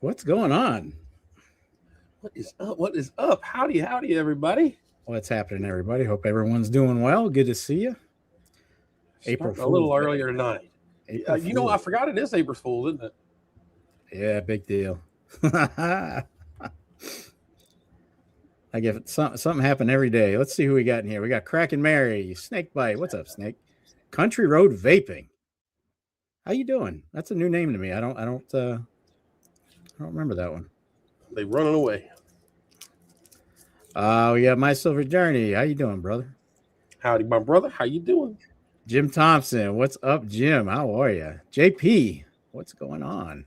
What's going on? What is up? What is up? Howdy, everybody. What's happening, everybody? Hope everyone's doing well. Good to see you. April Fool's a little earlier tonight. I forgot it is April Fool's, isn't it? Yeah, big deal. I give it something happen every day. Let's see who we got in here. We got Crackin' Mary, Snake Bite. What's up, Snake? Country Road Vaping. How you doing? That's a new name to me. I don't remember that one. They running away. We got My Silver Journey. How you doing, brother? Howdy, my brother. How you doing? Jim Thompson. What's up, Jim? How are you? JP. What's going on?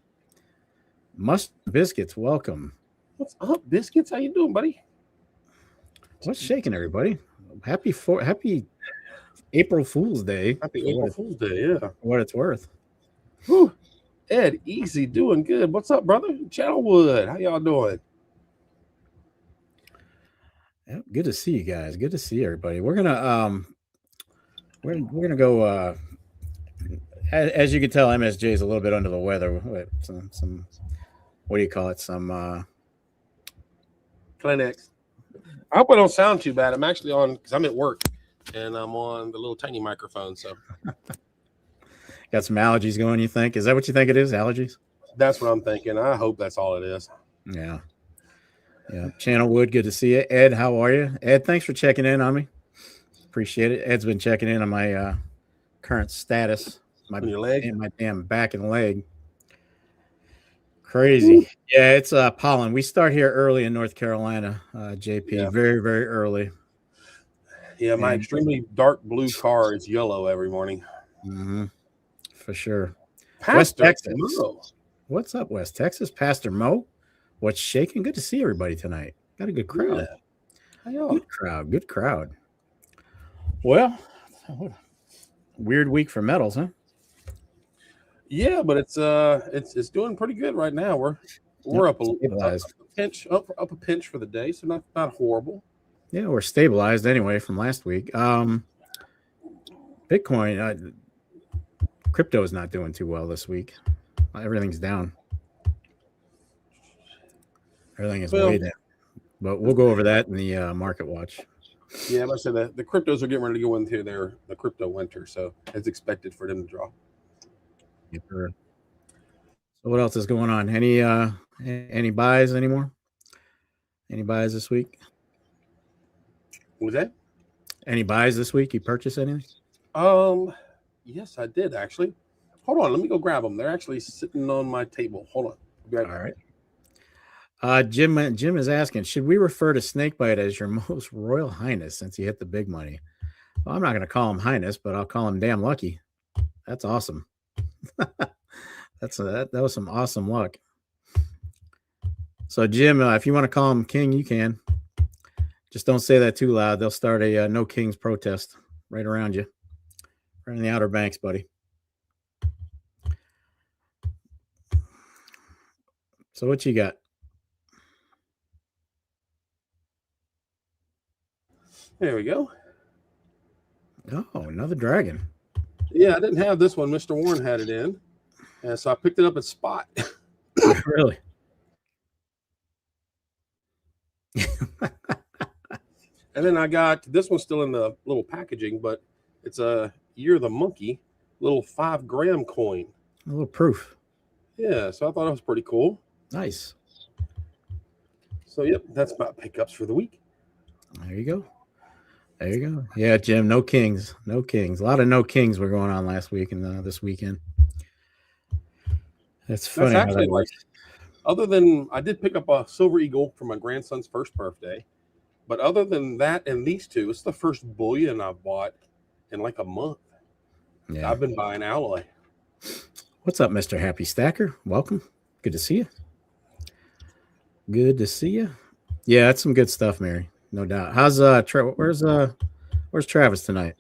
Must Biscuits. Welcome. What's up, Biscuits? How you doing, buddy? What's shaking, everybody? Happy April Fool's Day. Happy April Fool's Day, yeah. For what it's worth. Whew. Ed, easy, doing good. What's up, brother? Channelwood, how y'all doing? Yeah, good to see you guys. Good to see everybody. We're gonna go. As you can tell, MSJ is a little bit under the weather. Some what do you call it? Some Kleenex. I hope I don't sound too bad. I'm actually on because I'm at work and I'm on the little tiny microphone. So got some allergies going. You think? Is that what you think it is? Allergies? That's what I'm thinking. I hope that's all it is. Yeah. Yeah. Channelwood, good to see you. Ed, how are you? Ed, thanks for checking in on me. Appreciate it. Ed's been checking in on my current status. My leg and my damn back and leg. Crazy. Yeah, it's pollen. We start here early in North Carolina, JP. Yeah. Very, very early. Yeah, my extremely dark blue car is yellow every morning. Mm-hmm. For sure. Pastor West Texas. Mo. What's up, West Texas? Pastor Mo. What's shaking? Good to see everybody tonight. Got a good crowd. Yeah. Good crowd. Well, weird week for metals, huh? Yeah, but it's doing pretty good right now. We're up a pinch for the day, so not horrible. Yeah, we're stabilized anyway from last week. Bitcoin, crypto is not doing too well this week. Everything's down. Everything is way down. But we'll go over that in the market watch. Yeah, like I said, the cryptos are getting ready to go into the crypto winter, so it's expected for them to drop. So what else is going on? Any buys anymore? Any buys this week? What was that? Any buys this week? You purchase anything? Yes, I did actually. Hold on, let me go grab them. They're actually sitting on my table. Hold on. All right. Jim is asking, should we refer to Snakebite as your most royal highness since he hit the big money? Well, I'm not going to call him highness, but I'll call him damn lucky. That's awesome. That was some awesome luck. So Jim, if you want to call him king, you can. Just don't say that too loud. They'll start a no kings protest right around you, right in the Outer Banks, buddy. So what you got? There we go. Oh, another dragon. Yeah, I didn't have this one. Mr. Warren had it in. And so I picked it up at Spot. Really? And then I got this one still in the little packaging, but it's a Year of the Monkey, little 5-gram coin. A little proof. Yeah, so I thought it was pretty cool. Nice. So, yep, that's about pickups for the week. There you go. Yeah, Jim, no kings. A lot of no kings were going on last week and this weekend. That's funny. That's actually like, other than I did pick up a silver eagle for my grandson's first birthday, but other than that and these two, it's the first bullion I've bought in like a month. Yeah. I've been buying alloy. What's up, Mr. Happy Stacker? Welcome. Good to see you. Good to see you. Yeah, that's some good stuff, Mary. No doubt. How's where's Travis tonight?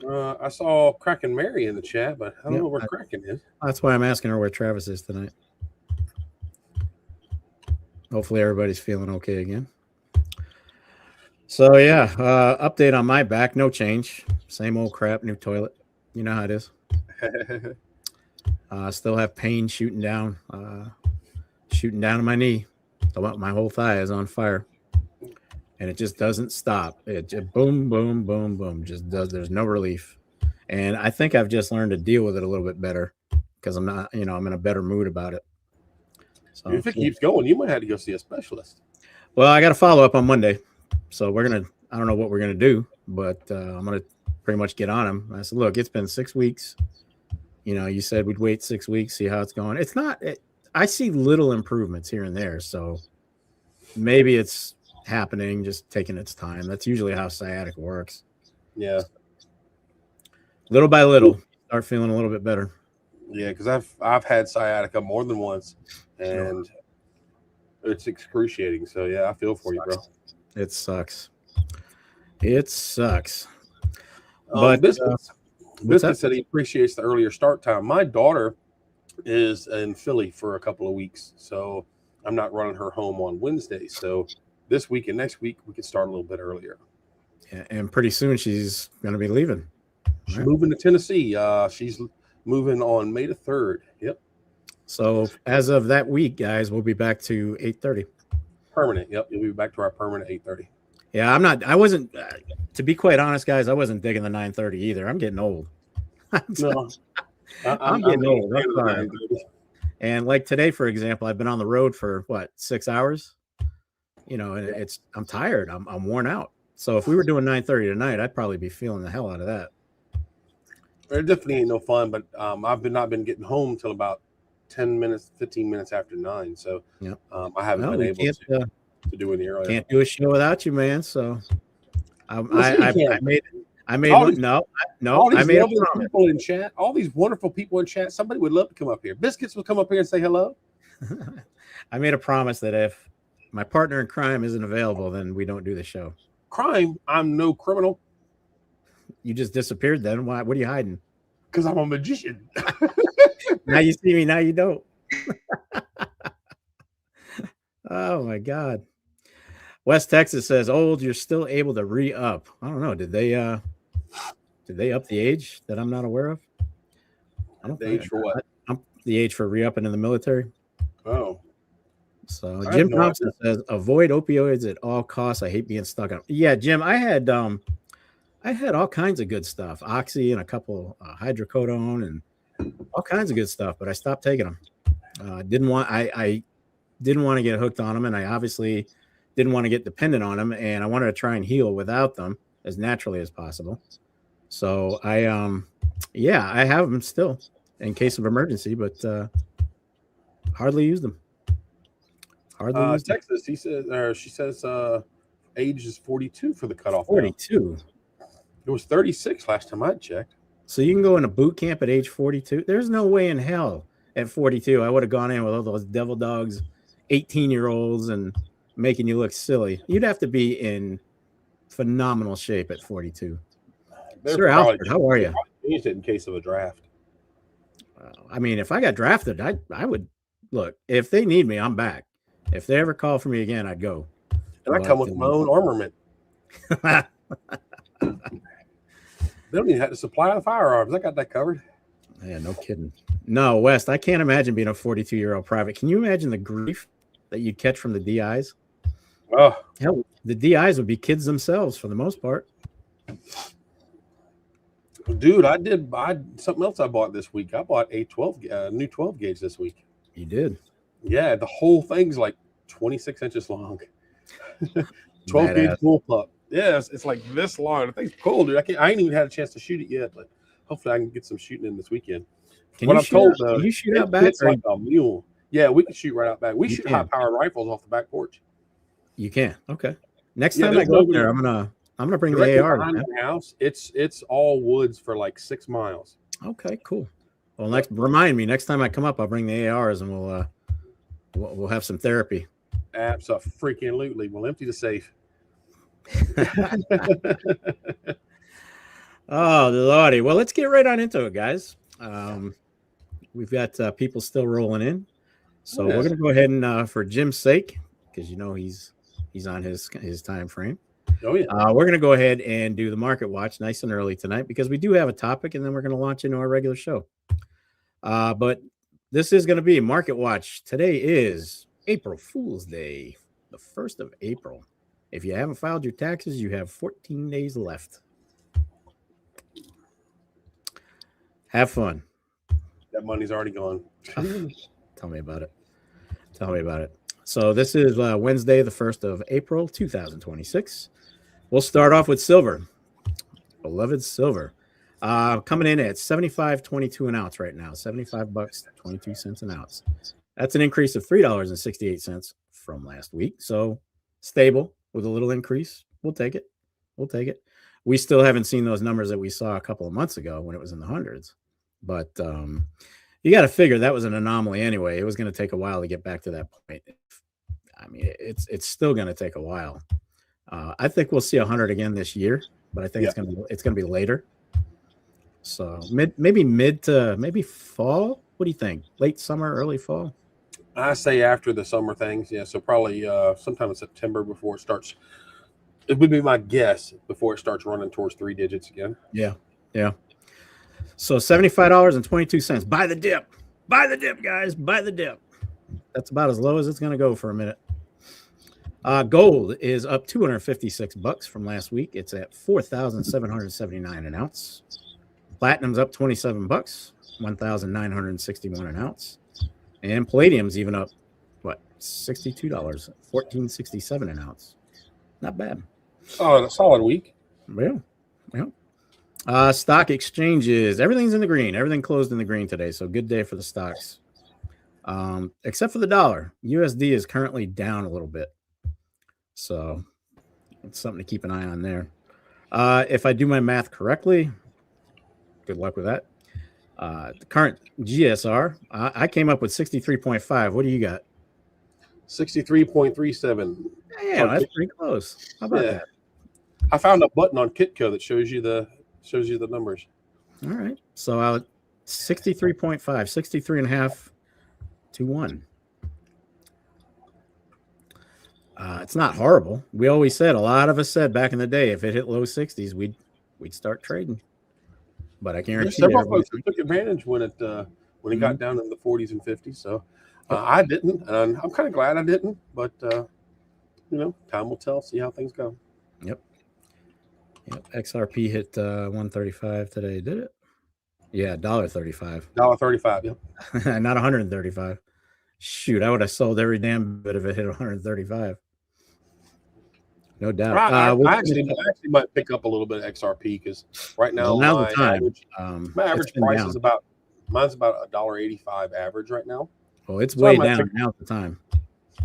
I saw Kraken Mary in the chat, but I don't know where Kraken is. That's why I'm asking her where Travis is tonight. Hopefully everybody's feeling okay again. So yeah, update on my back, no change. Same old crap, new toilet. You know how it is. Still have pain shooting down to my knee. My whole thigh is on fire. And it just doesn't stop. It just boom, boom, boom, boom. Just does. There's no relief. And I think I've just learned to deal with it a little bit better because I'm not, I'm in a better mood about it. So if it keeps going, you might have to go see a specialist. Well, I got to follow up on Monday. So I don't know what we're going to do, but I'm going to pretty much get on him. I said, look, it's been 6 weeks. You said we'd wait 6 weeks, see how it's going. It's not, I see little improvements here and there. So maybe it's happening, just taking its time. That's usually how sciatica works. Yeah. Little by little, start feeling a little bit better. Yeah, because I've had sciatica more than once, and it's excruciating. So yeah, I feel for you, bro. It sucks. It sucks. But Biscuit said he appreciates the earlier start time. My daughter is in Philly for a couple of weeks, so I'm not running her home on Wednesday. So this week and next week we can start a little bit earlier. Yeah, and pretty soon she's going to be leaving. She's moving to Tennessee. She's moving on May the 3rd. Yep. So as of that week, guys, we'll be back to 8:30. Permanent. Yep. You'll be back to our permanent 8:30. Yeah, I wasn't, to be quite honest, guys, I wasn't digging the 9:30 either. I'm getting old. No, I'm getting old. And like today, for example, I've been on the road for 6 hours, and I'm tired. I'm worn out. So if we were doing 9:30 tonight, I'd probably be feeling the hell out of that. It definitely ain't no fun, but I've not been getting home till about 10 minutes, 15 minutes after 9. So I haven't been able to do any earlier. Can't do a show without you, man. So I made people in chat, all these wonderful people in chat. Somebody would love to come up here. Biscuits will come up here and say hello. I made a promise that if my partner in crime isn't available, then we don't do the show. Crime? I'm no criminal. You just disappeared then. Why? What are you hiding? Because I'm a magician. Now you see me, now you don't. Oh my God. West Texas says, old, you're still able to re-up. I don't know. Did they up the age that I'm not aware of? I don't the age for what? I'm the age for re-upping in the military. Oh. So Jim Thompson says, avoid opioids at all costs. I hate being stuck on. Yeah, Jim, I had all kinds of good stuff, oxy and a couple hydrocodone and all kinds of good stuff, but I stopped taking them. I didn't want to get hooked on them, and I obviously didn't want to get dependent on them, and I wanted to try and heal without them as naturally as possible. So I have them still in case of emergency, but hardly use them. Texas, she says age is 42 for the cutoff. 42. It was 36 last time I checked. So you can go into boot camp at age 42. There's no way in hell at 42 I would have gone in with all those devil dogs, 18-year-olds, and making you look silly. You'd have to be in phenomenal shape at 42. Sir Alfred, how are you? Changed it in case of a draft. I mean, if I got drafted, I would look. If they need me, I'm back. If they ever call for me again, I'd go. And I come with my own armament. They don't even have to supply the firearms. I got that covered. Yeah, no kidding. No, West, I can't imagine being a 42-year-old private. Can you imagine the grief that you'd catch from the DIs? Oh, hell, the DIs would be kids themselves for the most part. Dude, I something else I bought this week. I bought a new 12 gauge this week. You did? Yeah, the whole thing's like 26 inches long. 12 gauge bullpup. Yeah, it's like this long. The thing's cool, dude. I ain't even had a chance to shoot it yet, but hopefully I can get some shooting in this weekend. Can you shoot out back? Like a mule. Yeah, we can shoot right out back. We shoot high-powered rifles off the back porch. You can. Okay. Next time I go up there, I'm gonna bring the AR. Behind the house, it's all woods for like 6 miles. Okay, cool. Well, remind me next time I come up, I'll bring the ARs and we'll have some therapy. Absolutely. We'll empty the safe. Oh, Lordy. Well, let's get right on into it, guys. We've got people still rolling in. So we're going to go ahead and for Jim's sake, because he's on his time frame. Oh, yeah. We're going to go ahead and do the market watch nice and early tonight because we do have a topic, and then we're going to launch into our regular show. But this is going to be market watch. Today is April Fool's Day, the 1st of April. If you haven't filed your taxes, you have 14 days left. Have fun. That money's already gone. Tell me about it. So this is Wednesday, the 1st of April, 2026. We'll start off with silver. Beloved silver. Coming in at $75.22 an ounce right now. $75.22 an ounce. That's an increase of $3.68 from last week. So stable with a little increase. We'll take it. We still haven't seen those numbers that we saw a couple of months ago when it was in the hundreds. But you got to figure that was an anomaly anyway. It was going to take a while to get back to that point. I mean, it's still going to take a while. I think we'll see 100 again this year, but I think it's going to be later. So mid to maybe fall. What do you think? Late summer, early fall? I say after the summer things. Yeah, so probably sometime in September before it starts. It would be my guess before it starts running towards 3 digits again. Yeah. So $75.22. Buy the dip. Buy the dip, guys. Buy the dip. That's about as low as it's going to go for a minute. Gold is up $256 from last week. It's at $4,779 an ounce. Platinum's up $27, $1,961 an ounce. And palladium's even up, $62, $14.67 an ounce. Not bad. Oh, a solid week. Yeah. Stock exchanges, everything's in the green. Everything closed in the green today, so good day for the stocks. Except for the dollar. USD is currently down a little bit. So it's something to keep an eye on there. If I do my math correctly, good luck with that. The current GSR, I came up with 63.5. What do you got? 63.37. Yeah, that's pretty close. How about that? I found a button on Kitco that shows you the numbers. All right. So 63.5, 63.5 to 1. It's not horrible. We always said, a lot of us said back in the day, if it hit low 60s, we'd start trading. But I guarantee several folks took advantage when it got down in the 40s and 50s. So I didn't, and I'm kind of glad I didn't. But time will tell. See how things go. Yep. XRP hit 135 today. Did it? Yeah, $1.35. $1.35. Yep. Not 135. Shoot, I would have sold every damn bit if it hit 135. No doubt. I actually might pick up a little bit of XRP because right now my average price is mine's about $1.85 average right now. Oh, it's way down now at the time.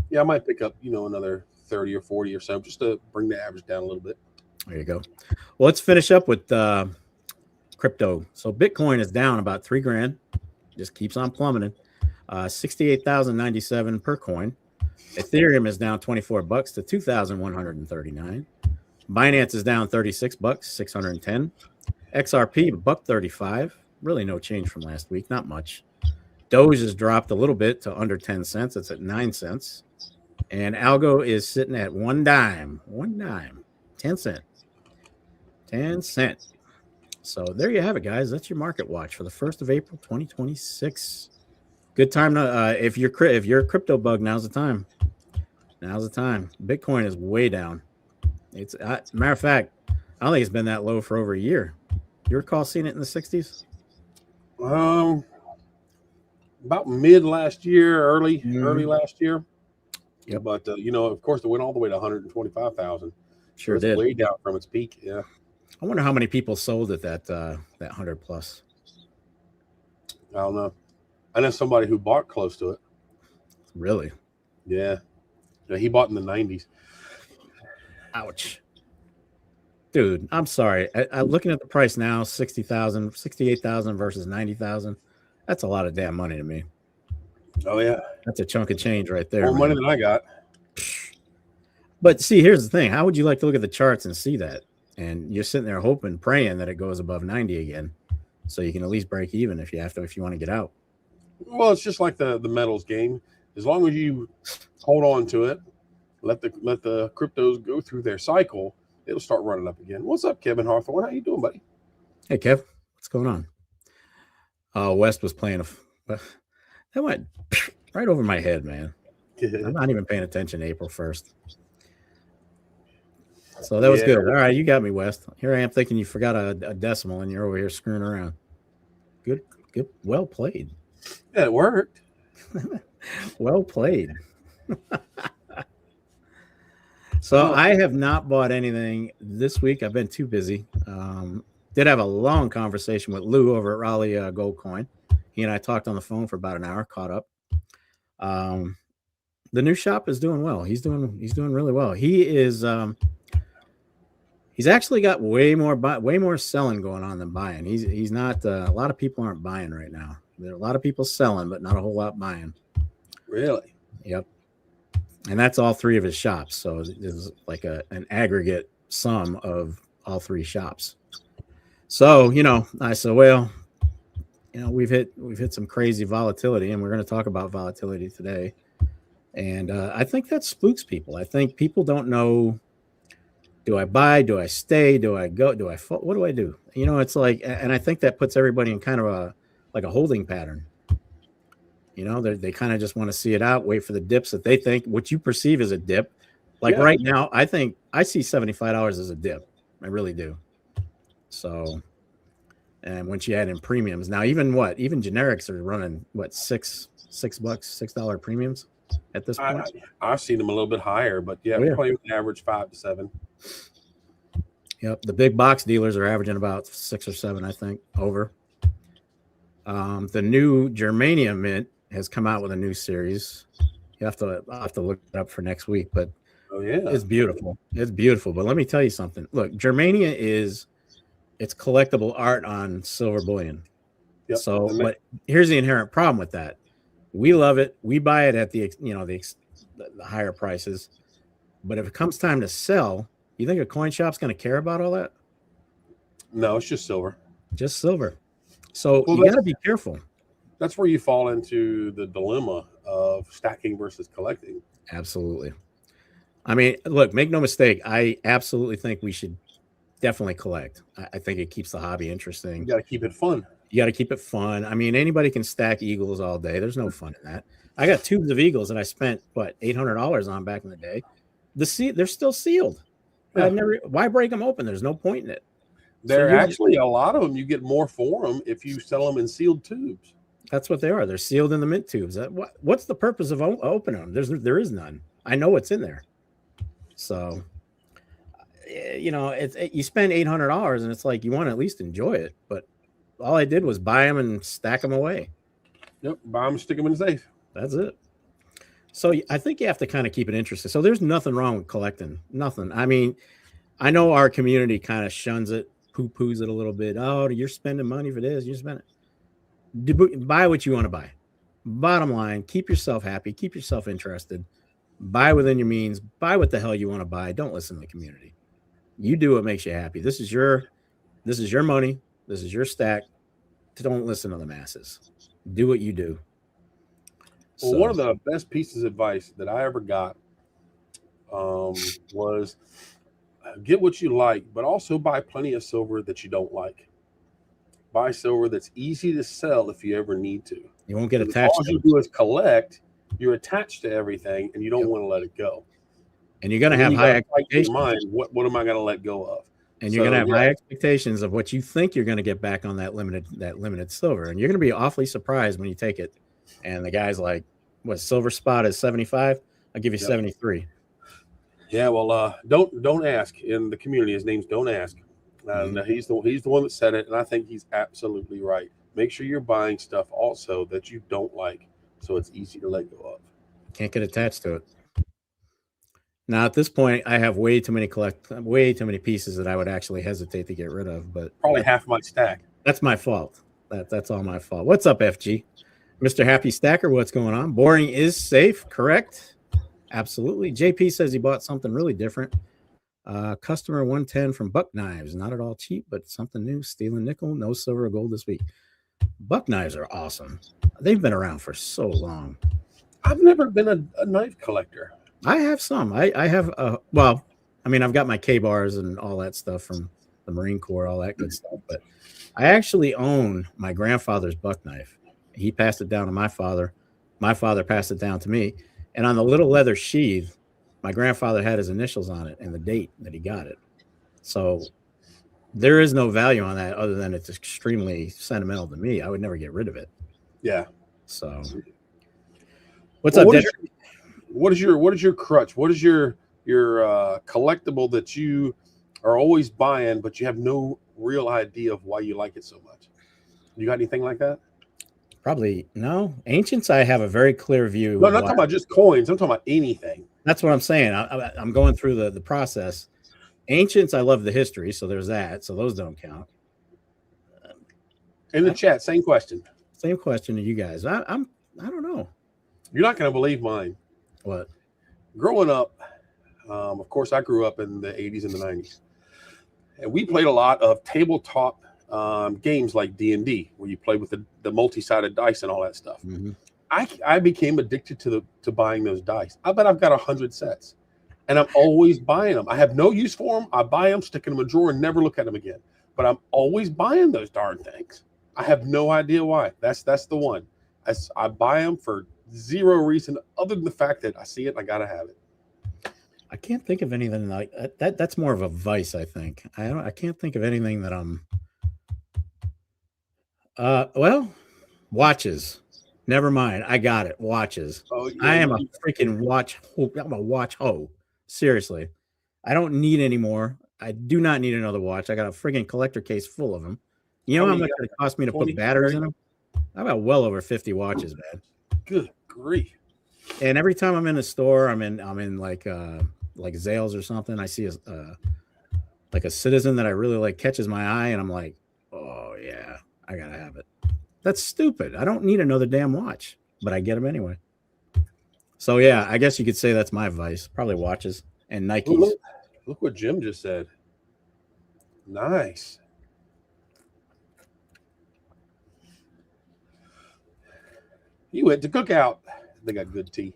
Yeah, I might pick up another 30 or 40 or so just to bring the average down a little bit. There you go. Well, let's finish up with crypto. So Bitcoin is down about $3,000. Just keeps on plummeting. 68,097 per coin. Ethereum is down $24 to 2,139. Binance is down $36, 610. XRP $1.35. Really no change from last week, not much. Doge has dropped a little bit to under 10 cents. It's at 9 cents. And Algo is sitting at $1. 10 cents. 10 cents. So there you have it, guys. That's your market watch for the 1st of April, 2026. Good time to if you're a crypto bug, now's the time. Bitcoin is way down. It's matter of fact, I don't think it's been that low for over a year. You recall seeing it in the 60s? About mid last year, early last year. Yep. But of course, it went all the way to 125,000. Sure did. Way down from its peak. Yeah. I wonder how many people sold at that 100 plus. I don't know. I know somebody who bought close to it. Really? Yeah. He bought in the 90s. Ouch. Dude, I'm sorry. I looking at the price now, 60,000, 68,000 versus 90,000. That's a lot of damn money to me. Oh yeah, that's a chunk of change right there. More money than I got. But see, here's the thing: how would you like to look at the charts and see that? And you're sitting there hoping, praying that it goes above 90 again, so you can at least break even if you have to, if you want to get out. Well, it's just like the metals game. As long as you hold on to it, let the cryptos go through their cycle, it'll start running up again. What's up, Kevin Hawthorne? How you doing, buddy? Hey, Kev, what's going on? West was playing that went right over my head, man. I'm not even paying attention April 1st. So that was good. All right, you got me, West. Here I am thinking you forgot a decimal and you're over here screwing around. Good. Well played. Yeah, it worked. Well played. So I have not bought anything this week. I've been too busy. Did have a long conversation with Lou over at Raleigh Gold Coin. He and I talked on the phone for about an hour, caught up. The new shop is doing well. He's doing really well. He is he's actually got way more selling going on than buying. He's not a lot of people aren't buying right now. There are a lot of people selling, but not a whole lot buying. Really? Yep. And that's all three of his shops. So it's like an aggregate sum of all three shops. So, I said, well, we've hit some crazy volatility, and we're going to talk about volatility today. And I think that spooks people. I think people don't know, do I buy? Do I stay? Do I go? Do I fall? What do I do? It's like, and I think that puts everybody in kind of a holding pattern. They kind of just want to see it out, wait for the dips that they think, what you perceive as a dip. Right now, I think I see $75 as a dip. I really do. So, and once you add in premiums, now even generics are running $6 premiums at this point. I've seen them a little bit higher, but probably average 5 to 7. Yep, the big box dealers are averaging about 6 or 7, I think, over. The new Germanium mint has come out with a new series. I'll have to look it up for next week, but it's beautiful. It's beautiful. But let me tell you something. Look, Germania it's collectible art on silver bullion. Yep. So, but here's the inherent problem with that. We love it. We buy it at the higher prices. But if it comes time to sell, you think a coin shop's going to care about all that? No, it's just silver. Just silver. So you got to be careful. That's where you fall into the dilemma of stacking versus collecting. Absolutely. I mean, look, make no mistake. I absolutely think we should definitely collect. I think it keeps the hobby interesting. You got to keep it fun. I mean, anybody can stack eagles all day. There's no fun in that. I got tubes of eagles that I spent $800 on back in the day. They're still sealed. Yeah. Why break them open? There's no point in it. They're actually a lot of them. You get more for them if you sell them in sealed tubes. That's what they are. They're sealed in the mint tubes. What's the purpose of opening them? There is none. I know what's in there. So, you spend $800 and it's like you want to at least enjoy it. But all I did was buy them and stack them away. Yep, buy them, stick them in the safe. That's it. So I think you have to kind of keep it interesting. So there's nothing wrong with collecting. Nothing. I mean, I know our community kind of shuns it, poo-poos it a little bit. Oh, you're spending money for this. You spend it. Buy what you want to buy. Bottom line, keep yourself happy. Keep yourself interested. Buy within your means. Buy what the hell you want to buy. Don't listen to the community. You do what makes you happy. This is your money. This is your stack. Don't listen to the masses. Do what you do. Well, one of the best pieces of advice that I ever got was get what you like, but also buy plenty of silver that you don't like. Buy silver that's easy to sell if you ever need to. You won't get attached. All you do is collect. You're attached to everything, and you don't want to let it go. And you're going to have high expectations. What am I going to let go of? And you're going to have high expectations of what you think you're going to get back on that limited silver, and you're going to be awfully surprised when you take it. And the guy's like, "What silver spot is 75? I'll give you 73." Yeah, well, don't ask in the community. His name's Don't Ask. And he's the one that said it, and I think he's absolutely right. Make sure you're buying stuff also that you don't like, so it's easy to let go of. Can't get attached to it. Now at this point, I have way too many pieces that I would actually hesitate to get rid of. But probably half my stack. That's my fault. That's all my fault. What's up, FG? Mr. Happy Stacker, what's going on? Boring is safe, correct? Absolutely. JP says he bought something really different. Customer 110 from Buck Knives. Not at all cheap, but something new. Steel and nickel, no silver or gold this week. Buck Knives are awesome. They've been around for so long. I've never been a knife collector. I have some. I have, well, I mean, I've got my K-bars and all that stuff from the Marine Corps, all that good stuff. But I actually own my grandfather's buck knife. He passed it down to my father. My father passed it down to me. And on the little leather sheath, my grandfather had his initials on it and the date that he got it. So there is no value on that other than it's extremely sentimental to me. I would never get rid of it. Yeah. So what's up, what is your crutch? What is your collectible that you are always buying, but you have no real idea of why you like it so much? You got anything like that? Probably no. Ancients, I have a very clear view. No, I'm not talking about just coins. I'm talking about anything. That's what I'm saying. I'm going through the process. Ancients, I love the history, so there's that. So those don't count. In the chat, same question. Same question to you guys. I don't know. You're not going to believe mine. What? Growing up, of course, I grew up in the 80s and the 90s. And we played a lot of tabletop games like D&D, where you play with the multi-sided dice and all that stuff. Mm-hmm. I became addicted to buying those dice. I bet I've got 100 sets. And I'm always buying them. I have no use for them. I buy them, stick them in a drawer, and never look at them again. But I'm always buying those darn things. I have no idea why. That's the one. I buy them for zero reason other than the fact that I see it and I gotta have it. I can't think of anything like that. That's more of a vice, I think. I can't think of anything that I'm. Well, watches. Never mind. I got it. Watches. Oh, yeah, I am a freaking watch. I'm a watch hoe. Seriously, I don't need any more. I do not need another watch. I got a freaking collector case full of them. You know how much it cost me to put batteries in them? I got well over 50 watches, man. Good grief! And every time I'm in a store, I'm in like Zales or something. I see a Citizen that I really like catches my eye, and I'm like, oh yeah, I gotta have it. That's stupid. I don't need another damn watch, but I get them anyway. So yeah, I guess you could say that's my vice. Probably watches and Nikes. Look what Jim just said. Nice. You went to Cookout. They got good tea.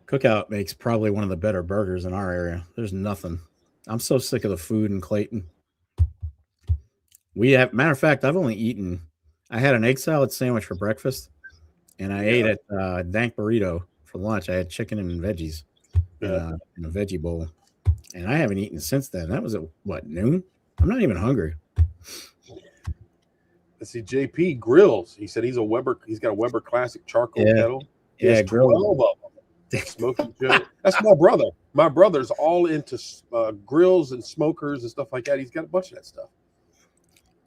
Cookout makes probably one of the better burgers in our area. There's nothing. I'm so sick of the food in Clayton. Matter of fact, I've only eaten. I had an egg salad sandwich for breakfast, and I ate at Dank Burrito for lunch. I had chicken and veggies in a veggie bowl, and I haven't eaten since then. That was at what, noon? I'm not even hungry. Let's see, JP grills. He said he's got a Weber Classic charcoal kettle. Yeah, grill. 12 of them. Smoking Joe. That's my brother. My brother's all into grills and smokers and stuff like that. He's got a bunch of that stuff.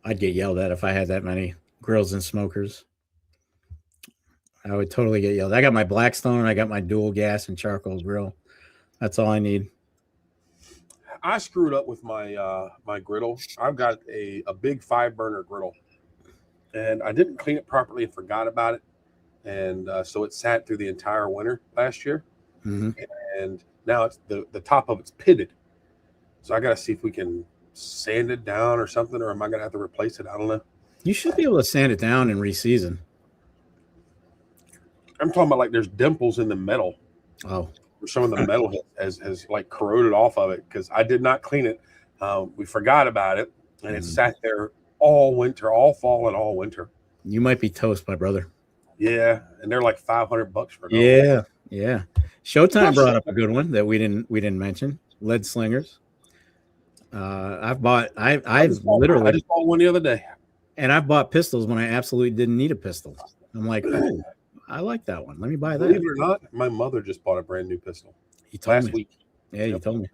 I'd get yelled at if I had that many grills and smokers. I would totally get yelled. I got my Blackstone. I got my dual gas and charcoal grill. That's all I need. I screwed up with my my griddle. I've got a big 5-burner griddle, and I didn't clean it properly and forgot about it. And so it sat through the entire winter last year. Mm-hmm. And now it's the top of it's pitted. So I got to see if we can sand it down or something, or am I going to have to replace it? I don't know. You should be able to sand it down and reseason. I'm talking about like there's dimples in the metal. Oh. Where some of the metal has like corroded off of it because I did not clean it. We forgot about it, and it sat there all winter, all fall and all winter. You might be toast, my brother. Yeah, and they're like $500 for it. Yeah. Showtime brought up a good one that we didn't mention. Lead slingers. I just bought one the other day. And I've bought pistols when I absolutely didn't need a pistol. I'm like, oh, I like that one. Let me buy that. Believe it or not, my mother just bought a brand new pistol last week. Yeah, you told me.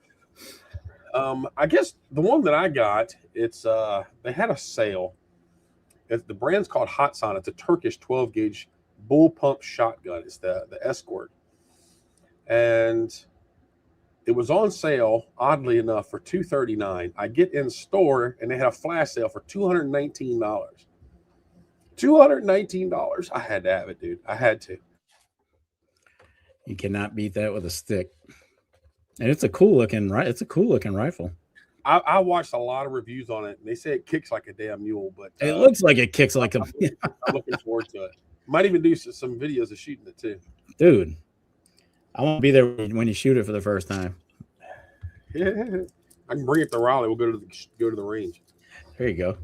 I guess the one that I got, it's they had a sale. The brand's called Hatsan. It's a Turkish 12-gauge bull pump shotgun. It's the Escort. And it was on sale, oddly enough, for $239. I get in store and they had a flash sale for $219. $219. I had to have it, dude. I had to. You cannot beat that with a stick. And it's a cool looking rifle. I watched a lot of reviews on it, and they say it kicks like a damn mule. But it looks like it kicks like a. I'm looking forward to it. Might even do some videos of shooting it too. Dude, I won't be there when you shoot it for the first time. Yeah, I can bring it to Raleigh. We'll go to the range. There you go.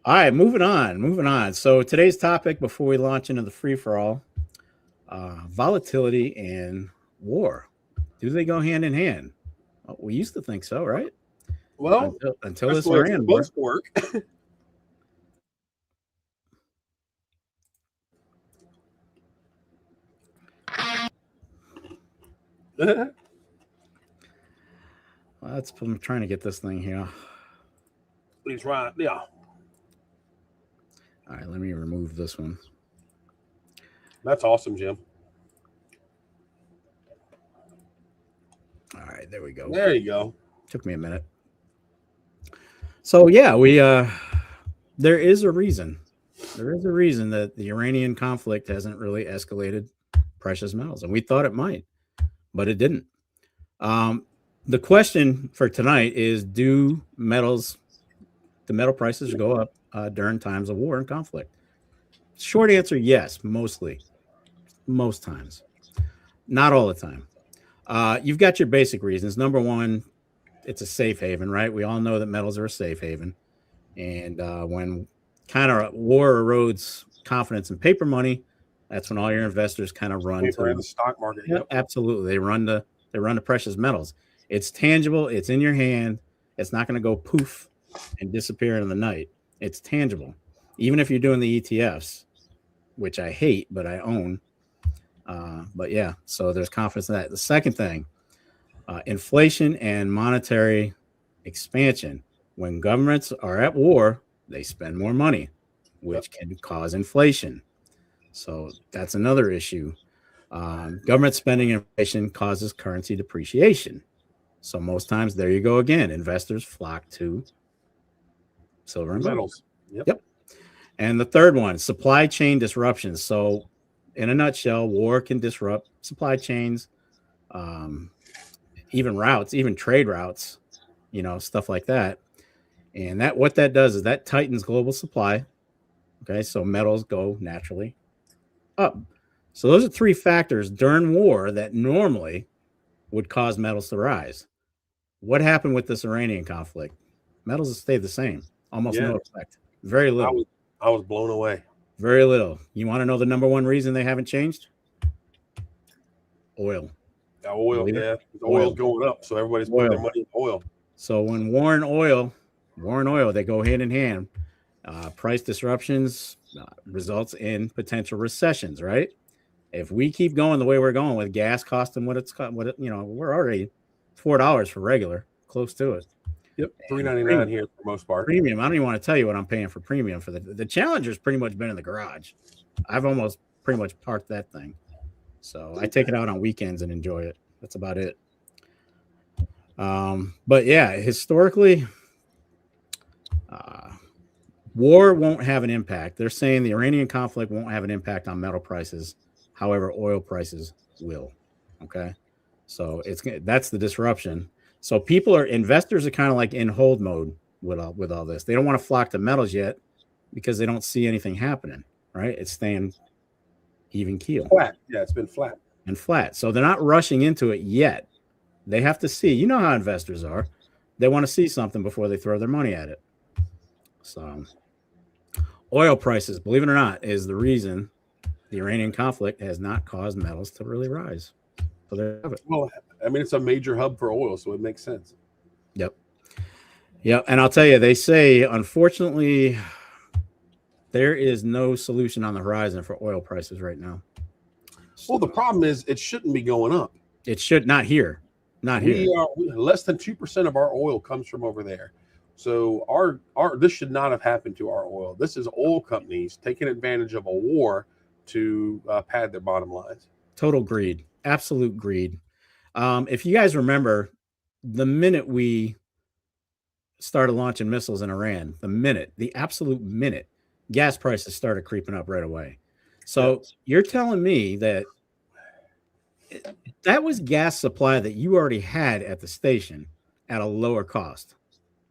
All right, moving on. So today's topic, before we launch into the free for all, volatility and war. Do they go hand in hand? Well, we used to think so, right? Well, until this Iran war. Work. Well, I'm trying to get this thing here. Please, right, yeah. All right, let me remove this one. That's awesome, Jim. All right, there we go. There you go. Took me a minute. So yeah, we there is a reason. There is a reason that the Iranian conflict hasn't really escalated precious metals, and we thought it might, but it didn't. The question for tonight is: do the metal prices go up during times of war and conflict? Short answer: yes, mostly, most times, not all the time. You've got your basic reasons. Number one, it's a safe haven, right? We all know that metals are a safe haven. And when kind of war erodes confidence in paper money, that's when all your investors kind of run to the stock market. Yep. Absolutely. They run to precious metals. It's tangible. It's in your hand. It's not going to go poof and disappear in the night. It's tangible. Even if you're doing the ETFs, which I hate, but I own. But yeah, so there's confidence in that. The second thing, inflation and monetary expansion. When governments are at war, they spend more money, which can cause inflation. So that's another issue. Government spending and inflation causes currency depreciation. So most times, there you go again. Investors flock to silver and metals. Yep. And the third one, supply chain disruptions. So in a nutshell, war can disrupt supply chains, even trade routes, stuff like that. And what that does is that tightens global supply. Okay, so metals go naturally up. So those are three factors during war that normally would cause metals to rise. What happened with this Iranian conflict? Metals have stayed the same, almost no effect, very little. I was blown away. Very little. You want to know the number one reason they haven't changed? Oil. Oil, yeah. Oil's going up, so everybody's putting their money in oil. So when war and oil, they go hand in hand. Price disruptions results in potential recessions, right? If we keep going the way we're going with gas costing we're already $4 for regular, close to it. Yep, $3.99 here for most part. Premium. I don't even want to tell you what I'm paying for premium for the Challenger's pretty much been in the garage. I've almost pretty much parked that thing. So I take it out on weekends and enjoy it. That's about it. But yeah, historically, war won't have an impact. They're saying the Iranian conflict won't have an impact on metal prices. However, oil prices will. Okay. So that's the disruption. So investors are kind of like in hold mode with all this. They don't want to flock to metals yet because they don't see anything happening, right? It's staying even keel. Flat. Yeah, it's been flat. And flat. So they're not rushing into it yet. They have to see. You know how investors are. They want to see something before they throw their money at it. So oil prices, believe it or not, is the reason the Iranian conflict has not caused metals to really rise. So there you have it. Well, I mean, it's a major hub for oil, so it makes sense. Yep. And I'll tell you, they say, unfortunately, there is no solution on the horizon for oil prices right now. Well, the problem is it shouldn't be going up. It should not here. Not here. Less than 2% of our oil comes from over there. So this should not have happened to our oil. This is oil companies taking advantage of a war to pad their bottom lines. Total greed. Absolute greed. If you guys remember, the minute we started launching missiles in Iran, the absolute minute, gas prices started creeping up right away. So you're telling me that that was gas supply that you already had at the station at a lower cost.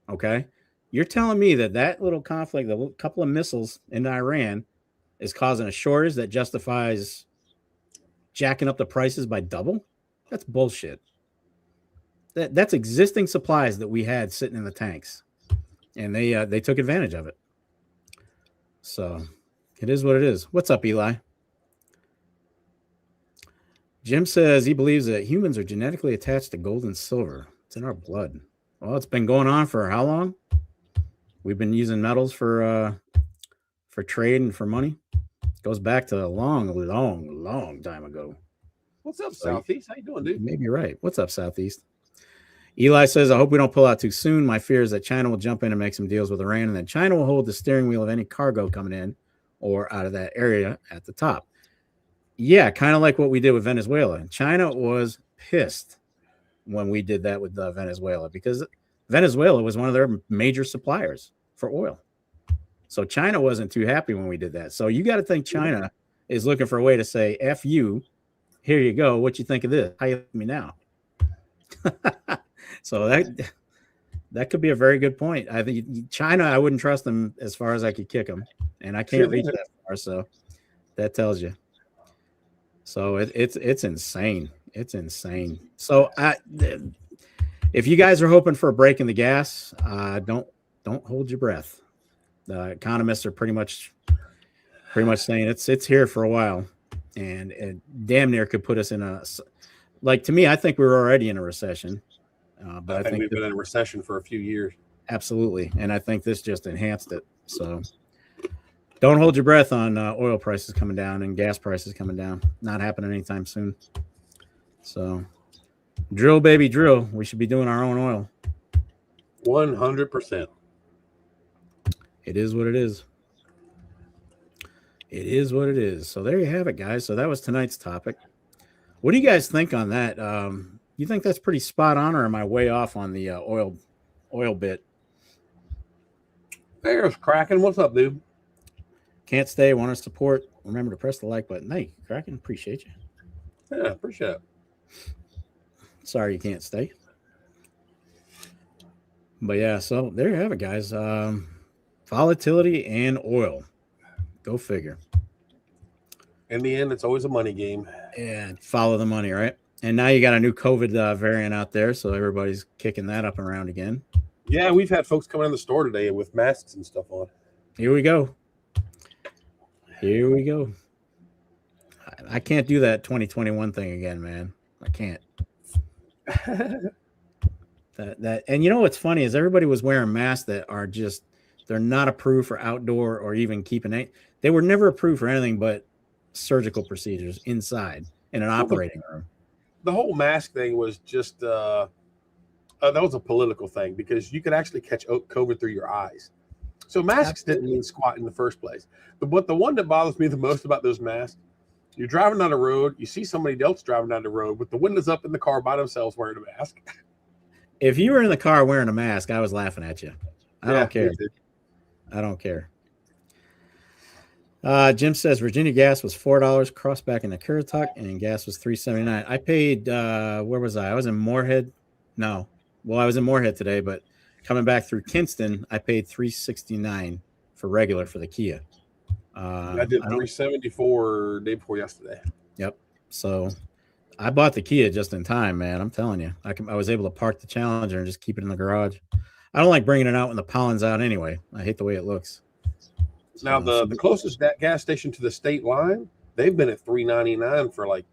Okay. You're telling me that that little conflict, the couple of missiles in Iran, is causing a shortage that justifies jacking up the prices by double? That's bullshit. That's existing supplies that we had sitting in the tanks, and they took advantage of it. So it is what it is. What's up, Eli? Jim says he believes that humans are genetically attached to gold and silver. It's in our blood. Well, it's been going on for how long? We've been using metals for trade and for money. It goes back to a long time ago. What's up, Southeast? How you doing, dude? Maybe you're right. What's up, Southeast? Eli says, I hope we don't pull out too soon. My fear is that China will jump in and make some deals with Iran, and then China will hold the steering wheel of any cargo coming in or out of that area at the top. Yeah, kind of like what we did with Venezuela. China was pissed when we did that with Venezuela because Venezuela was one of their major suppliers for oil. So China wasn't too happy when we did that. So you got to think China is looking for a way to say, F you, here you go. What you think of this? How you like me now? So that could be a very good point. I think China, I wouldn't trust them as far as I could kick them, and I can't reach that far. So that tells you. So it's insane. It's insane. So if you guys are hoping for a break in the gas, don't hold your breath. The economists are pretty much saying it's here for a while, and it damn near could put us in a, like, to me, I think we were already in a recession. But I think we've been in a recession for a few years. Absolutely. And I think this just enhanced it. So don't hold your breath on oil prices coming down and gas prices coming down. Not happening anytime soon. So drill, baby, drill. We should be doing our own oil. 100%. It is what it is. It is what it is. So there you have it, guys. So that was tonight's topic. What do you guys think on that? You think that's pretty spot on, or am I way off on the oil bit? There's Kraken. What's up, dude? Can't stay. Want to support? Remember to press the like button. Hey, Kraken, appreciate you. Yeah, appreciate it. Sorry you can't stay. But yeah, so there you have it, guys. Volatility and oil. Go figure. In the end, it's always a money game. Yeah, follow the money, right? And now you got a new COVID variant out there, so everybody's kicking that up and around again. Yeah, we've had folks coming in the store today with masks and stuff on. Here we go. Here we go. I can't do that 2021 thing again, man. I can't. that and you know what's funny is everybody was wearing masks that are just, they're not approved for outdoor or even keeping it. They were never approved for anything but surgical procedures inside in an operating room. The whole mask thing was just that was a political thing because you could actually catch COVID through your eyes. So masks didn't mean squat in the first place. But the one that bothers me the most about those masks, you're driving down the road, you see somebody else driving down the road with the windows up in the car by themselves wearing a mask. If you were in the car wearing a mask, I was laughing at you. I don't care. I don't care. Jim says Virginia gas was $4 crossed back into Currituck, and gas was $3.79. I paid where was I? I was in Moorhead. No. Well, I was in Moorhead today, but coming back through Kinston, I paid $3.69 for regular for the Kia. I did $3.74 day before yesterday. Yep. So I bought the Kia just in time, man. I'm telling you. I was able to park the Challenger and just keep it in the garage. I don't like bringing it out when the pollen's out anyway. I hate the way it looks. Now, the closest gas station to the state line, they've been at $3.99 for like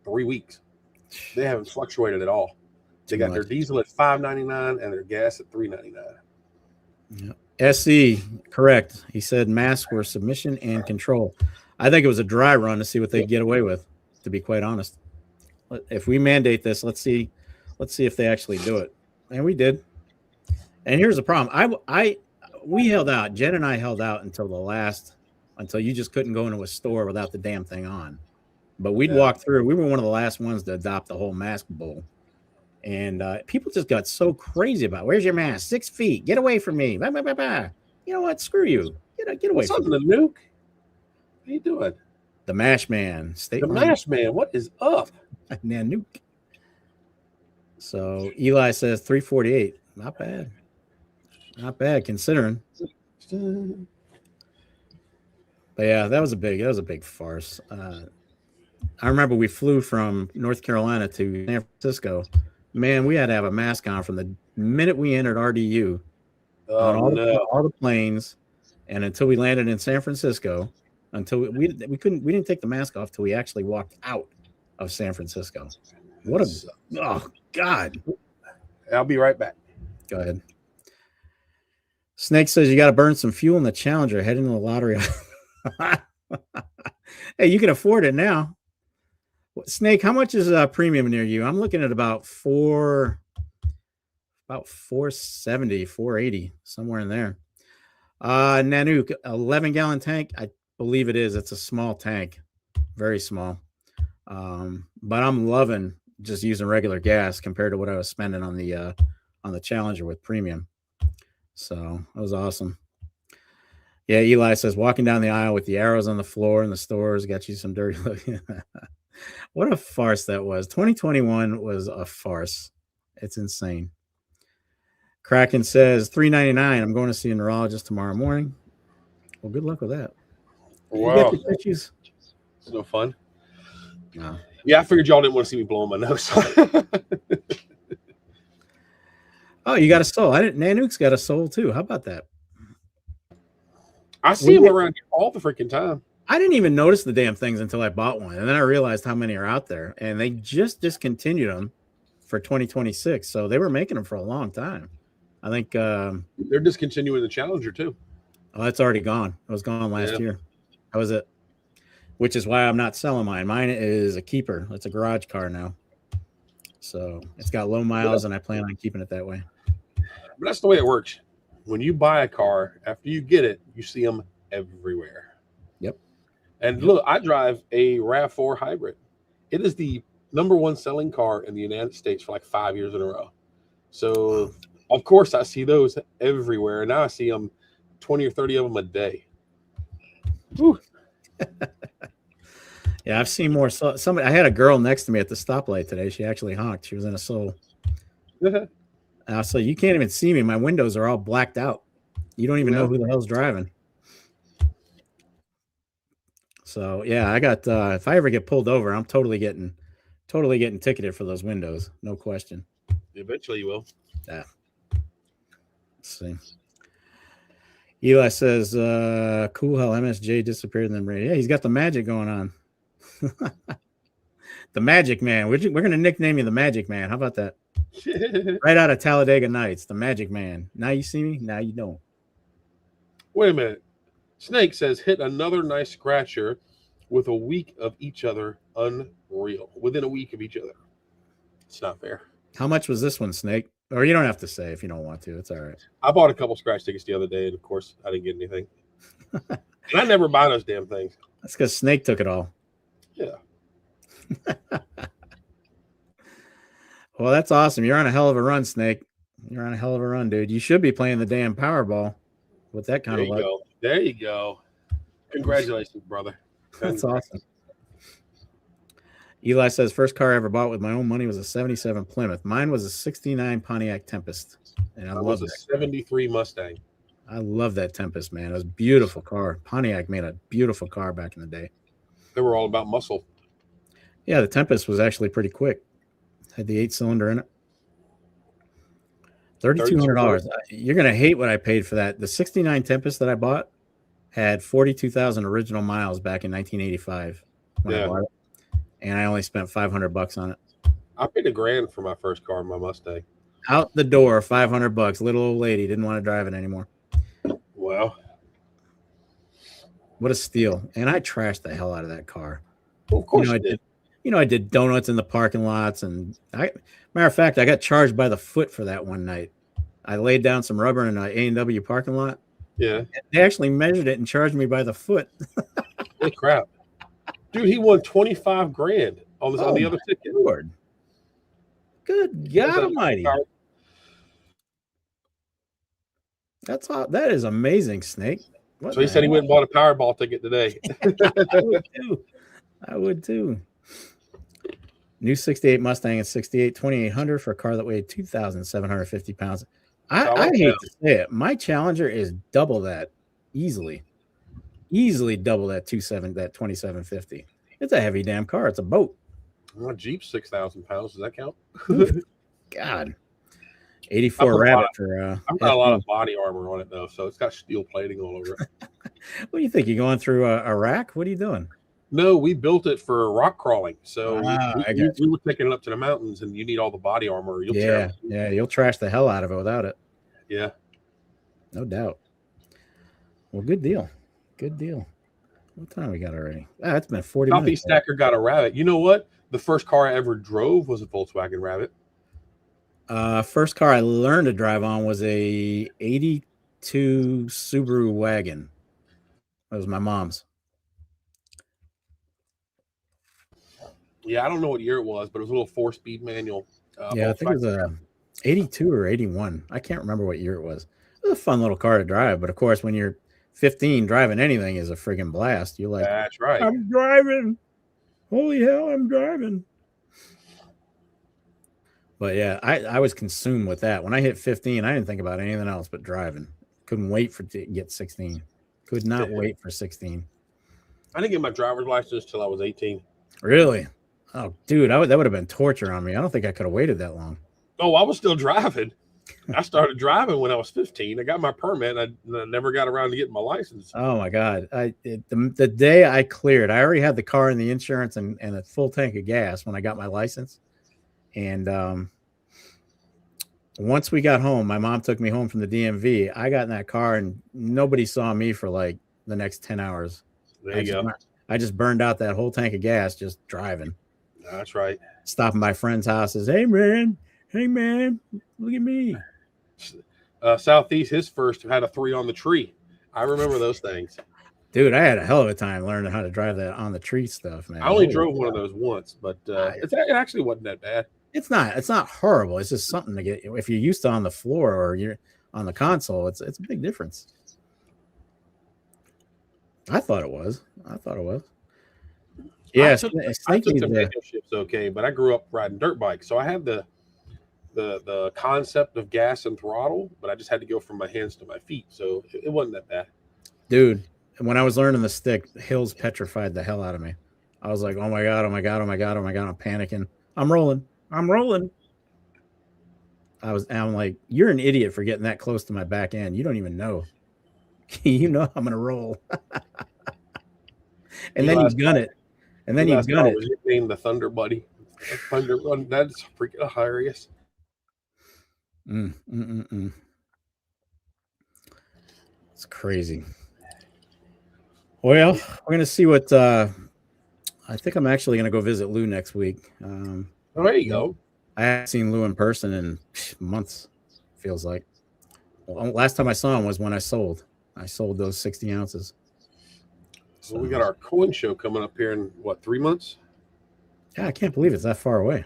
3 weeks. They haven't fluctuated at all. They got their diesel at $5.99 and their gas at $3.99. Yep. SC, correct. He said masks were submission and control. I think it was a dry run to see what they get away with, to be quite honest. If we mandate this, let's see if they actually do it. And we did. And here's the problem. We held out. Jen and I held out until you just couldn't go into a store without the damn thing on. But we'd walk through. We were one of the last ones to adopt the whole mask bull. And people just got so crazy about, where's your mask? 6 feet. Get away from me. Bah, bah, bah, bah. You know what? Screw you. Get away What's from up, the nuke? How you doing? the Mash Man. State The Line Mash Man, what is up? Nanook. So Eli says 348. Not bad. Not bad considering. But yeah, that was a big farce. I remember we flew from North Carolina to San Francisco. Man, we had to have a mask on from the minute we entered RDU Oh no. all the planes, and until we landed in San Francisco, until we didn't take the mask off till we actually walked out of San Francisco. Oh God! I'll be right back. Go ahead. Snake says you got to burn some fuel in the Challenger heading to the lottery. Hey, you can afford it now. Snake, how much is premium near you? I'm looking at about 470, 480, somewhere in there. Nanook, 11-gallon tank. I believe it is. It's a small tank, very small. But I'm loving just using regular gas compared to what I was spending on the Challenger with premium. So that was awesome. Yeah, Eli says walking down the aisle with the arrows on the floor in the stores got you some dirty look. What a farce that was. 2021 was a farce. It's insane. Kraken says $3.99. I'm going to see a neurologist tomorrow morning. Well, good luck with that. Wow. It's no fun. No. Yeah, I figured y'all didn't want to see me blowing my nose. Oh, you got a soul. Nanook's got a soul too. How about that? I see him around here all the freaking time. I didn't even notice the damn things until I bought one. And then I realized how many are out there. And they just discontinued them for 2026. So they were making them for a long time. I think they're discontinuing the Challenger too. Oh, that's already gone. It was gone last year. That was it. Which is why I'm not selling mine. Mine is a keeper. It's a garage car now. So it's got low miles, and I plan on keeping it that way. But that's the way it works. When you buy a car, after you get it, you see them everywhere. Yep. And look, I drive a RAV4 hybrid. It is the #1 selling car in the United States for like 5 years in a row. So, of course, I see those everywhere. And now I see them 20 or 30 of them a day. Whew. Yeah, I've seen more. Somebody, I had a girl next to me at the stoplight today. She actually honked. She was in a Soul. So you can't even see me. My windows are all blacked out. You don't even know who the hell's driving. So yeah, I got. If I ever get pulled over, I'm totally getting ticketed for those windows. No question. Eventually, you will. Yeah. Let's see. Eli says, "Cool how MSJ disappeared in the yeah, he's got the magic going on." The Magic Man. We're going to nickname you the Magic Man. How about that? Right out of Talladega Nights, the Magic Man. Now you see me, now you don't. Wait a minute. Snake says, hit another nice scratcher with a week of each other. Unreal. Within a week of each other. It's not fair. How much was this one, Snake? Or you don't have to say if you don't want to. It's all right. I bought a couple scratch tickets the other day, and of course, I didn't get anything. And I never buy those damn things. That's because Snake took it all. Yeah. Well, that's awesome. You're on a hell of a run, Snake. You're on a hell of a run, dude. You should be playing the damn Powerball with that kind of luck. There you go. Congratulations, brother. That's awesome. Eli says, first car I ever bought with my own money was a 77 Plymouth. Mine was a 69 Pontiac Tempest. And I love it. 73 Mustang. I love that Tempest, man. It was a beautiful car. Pontiac made a beautiful car back in the day. They were all about muscle. Yeah, the Tempest was actually pretty quick. Had the 8-cylinder in it. $3,200. You're going to hate what I paid for that. The 69 Tempest that I bought had 42,000 original miles back in 1985 when I bought it. And I only spent $500 on it. I paid $1,000 for my first car, my Mustang. Out the door, $500. Little old lady didn't want to drive it anymore. Wow. What a steal. And I trashed the hell out of that car. Well, of course you did. I did donuts in the parking lots. And matter of fact, I got charged by the foot for that one night. I laid down some rubber in an A&W parking lot. Yeah. And they actually measured it and charged me by the foot. Holy crap. Dude, he won $25,000 on the other ticket. Lord. Good God Almighty. That's all. That is amazing, Snake. So he said he went and bought a Powerball ticket today. I would too. New 68 Mustang and 68 2800 for a car that weighed 2,750 pounds. I hate to say it. My Challenger is double that easily. Easily double that 2750. It's a heavy damn car. It's a boat. My Jeep's 6,000 pounds. Does that count? God. 84 Rabbit for I've got a lot of body armor on it though, so it's got steel plating all over it. What do you think? You going through Iraq? What are you doing? No, we built it for rock crawling. So we were taking it up to the mountains, and you need all the body armor. You'll trash the hell out of it without it. Yeah, no doubt. Well, good deal. Good deal. What time we got already? It's been 40 minutes. Southeast Stacker got a Rabbit. You know what? The first car I ever drove was a Volkswagen Rabbit. First car I learned to drive on was a 82 Subaru wagon. That was my mom's. Yeah, I don't know what year it was, but it was a little 4-speed manual. I think it was a 82 or 81. I can't remember what year it was. It was a fun little car to drive, but of course, when you're 15, driving anything is a friggin' blast. You're like, that's right. I'm driving. Holy hell, I'm driving. But yeah, I was consumed with that. When I hit 15, I didn't think about anything else but driving. Couldn't wait to get 16. Could not wait for 16. I didn't get my driver's license till I was 18. Really? Oh, dude, that would have been torture on me. I don't think I could have waited that long. Oh, I was still driving. I started driving when I was 15. I got my permit. I never got around to getting my license. Oh my God. The day I cleared, I already had the car and the insurance and a full tank of gas when I got my license. And once we got home, my mom took me home from the DMV. I got in that car and nobody saw me for like the next 10 hours. There you go. I just burned out that whole tank of gas just driving. That's right. Stopping by friends' houses. Hey man, look at me. Southeast, his first had a 3 on the tree. I remember those things. Dude, I had a hell of a time learning how to drive that on the tree stuff, man. I only drove one of those once, but it actually wasn't that bad. It's not horrible. It's just something to get, if you're used to on the floor or you're on the console, it's a big difference. I thought it was. Yeah, I took the manual shifts okay, but I grew up riding dirt bikes, so I had the concept of gas and throttle, but I just had to go from my hands to my feet, so it wasn't that bad. Dude, when I was learning the stick, hills petrified the hell out of me. I was like, oh my God, I'm panicking. I'm rolling. I'm like, you're an idiot for getting that close to my back end. You don't even know. You know I'm gonna roll. And then you gun it. And then you gun it. Was named the Thunder Buddy. Thunder Run. That's freaking hilarious. It's crazy. Well, we're gonna see what I think I'm actually gonna go visit Lou next week. There you go. I haven't seen Lou in person in months, feels like. Well, last time I saw him was when I sold those 60 ounces. So we got our coin show coming up here in 3 months? Yeah, I can't believe it's that far away.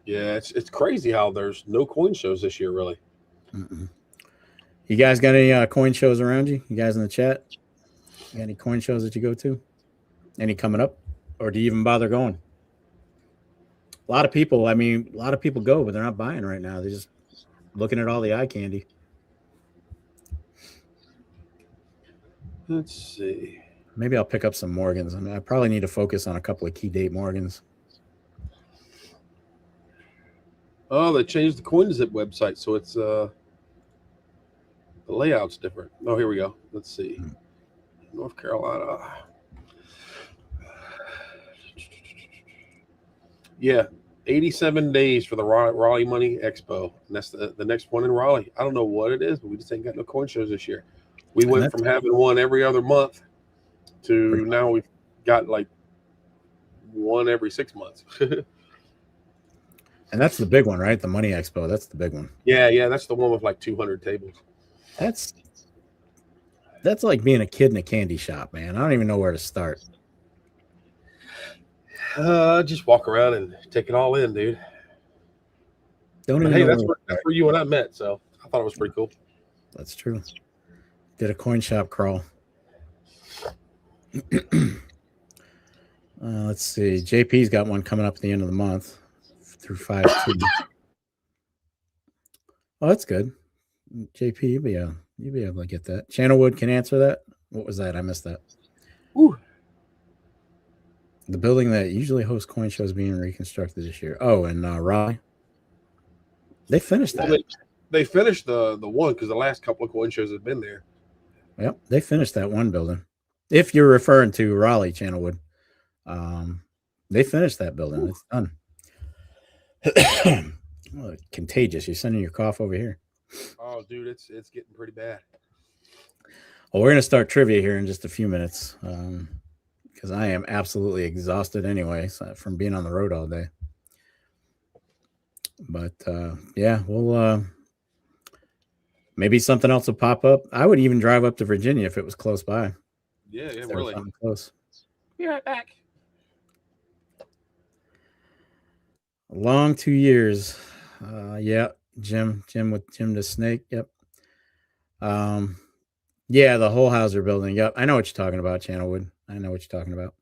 Yeah, it's crazy how there's no coin shows this year, really. You guys got any coin shows around you? You guys in the chat? You got any coin shows that you go to? Any coming up? Or do you even bother going? A lot of people go, but they're not buying right now. They're just looking at all the eye candy. Let's see. Maybe I'll pick up some Morgans. I mean, I probably need to focus on a couple of key date Morgans. Oh, they changed the CoinZip website, so it's the layout's different. Oh, here we go. Let's see. North Carolina. Yeah, 87 days for the Raleigh Money Expo. And that's the next one in Raleigh. I don't know what it is, but we just ain't got no coin shows this year. We went from having one every other month to now we've got like one every 6 months. And that's the big one, right? The Money Expo. That's the big one. Yeah. That's the one with like 200 tables. That's like being a kid in a candy shop, man. I don't even know where to start. Just walk around and take it all in, dude. That's where you and I met, so I thought it was pretty cool. That's true. Did a coin shop crawl. Let's see. JP's got one coming up at the end of the month through 5/2. Oh, that's good. JP, you'll be able to get that. Channelwood can answer that. What was that? I missed that. Ooh. The building that usually hosts coin shows being reconstructed this year. Oh, and Raleigh. They finished that. They finished the one because the last couple of coin shows have been there. Yep, they finished that one building. If you're referring to Raleigh, Channelwood, they finished that building. Ooh. It's done. Oh, contagious. You're sending your cough over here. Oh, dude, it's getting pretty bad. Well, we're going to start trivia here in just a few minutes because I am absolutely exhausted anyway from being on the road all day. But yeah, we'll maybe something else will pop up. I would even drive up to Virginia if it was close by. Yeah, really. Something close. Be right back. A long 2 years. Yeah, Jim the Snake. Yep. Yeah, the whole Hauser building. Yep, I know what you're talking about, Channelwood. I know what you're talking about.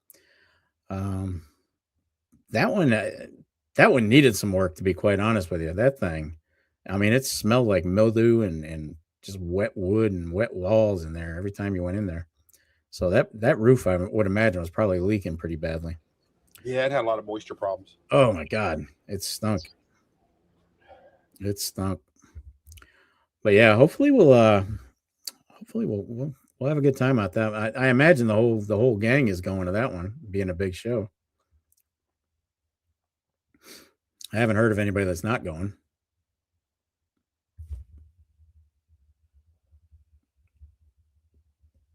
That one needed some work, to be quite honest with you. That thing, I mean, it smelled like mildew and just wet wood and wet walls in there every time you went in there. So that roof, I would imagine, was probably leaking pretty badly. Yeah, it had a lot of moisture problems. Oh my God, it stunk. It stunk. But yeah, hopefully we'll have a good time out that. I imagine the whole gang is going to that one, being a big show. I haven't heard of anybody that's not going.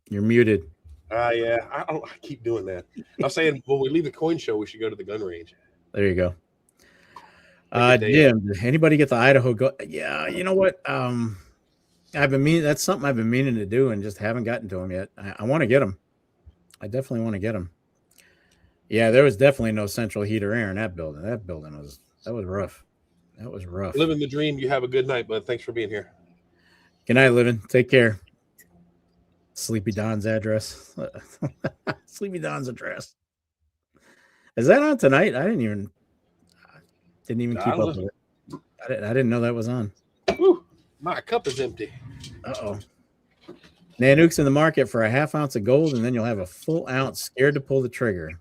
You're muted. Yeah, I keep doing that. I'm saying when we leave the coin show, we should go to the gun range. There you go. Jim, did anybody get the Idaho go? Yeah, you know what? That's something I've been meaning to do and just haven't gotten to them yet. I want to get them. I definitely want to get them. Yeah, there was definitely no central heat or air in that building. That was rough. That was rough. Living the dream. You have a good night, bud. Thanks for being here. Good night, Living. Take care. Sleepy Don's address. Sleepy Don's address. Is that on tonight? I didn't even keep up with it. I didn't know that was on. Whew, my cup is empty. Uh-oh. Nanook's in the market for a half ounce of gold, and then you'll have a full ounce scared to pull the trigger.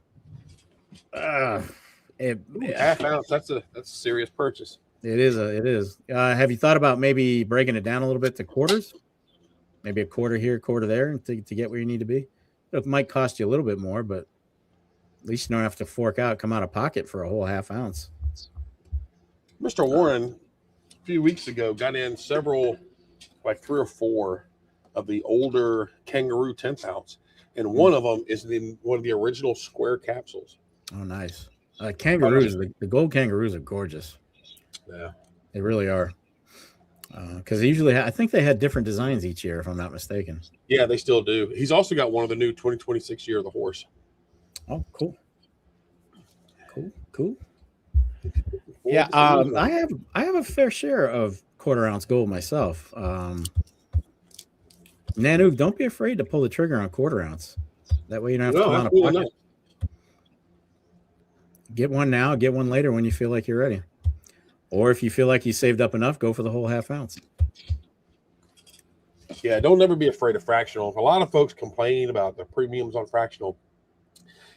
Half ounce, that's a serious purchase. It is. Have you thought about maybe breaking it down a little bit to quarters? Maybe a quarter here, quarter there to get where you need to be. It might cost you a little bit more, but at least you don't have to come out of pocket for a whole half ounce. Mr. Warren, a few weeks ago, got in several, like 3 or 4 of the older Kangaroo 10th ounce, and one of them is one of the original square capsules. Oh, nice. Kangaroos, the gold Kangaroos are gorgeous. Yeah, they really are. Because usually, I think they had different designs each year, if I'm not mistaken. Yeah, they still do. He's also got one of the new 2026 Year of the Horse. Oh, cool. Yeah, I have a fair share of quarter ounce gold myself. Nanook, don't be afraid to pull the trigger on quarter ounce. That way you don't have to come out of pocket. Enough. Get one now, get one later when you feel like you're ready. Or if you feel like you saved up enough, go for the whole half ounce. Yeah, don't ever be afraid of fractional. A lot of folks complain about the premiums on fractional.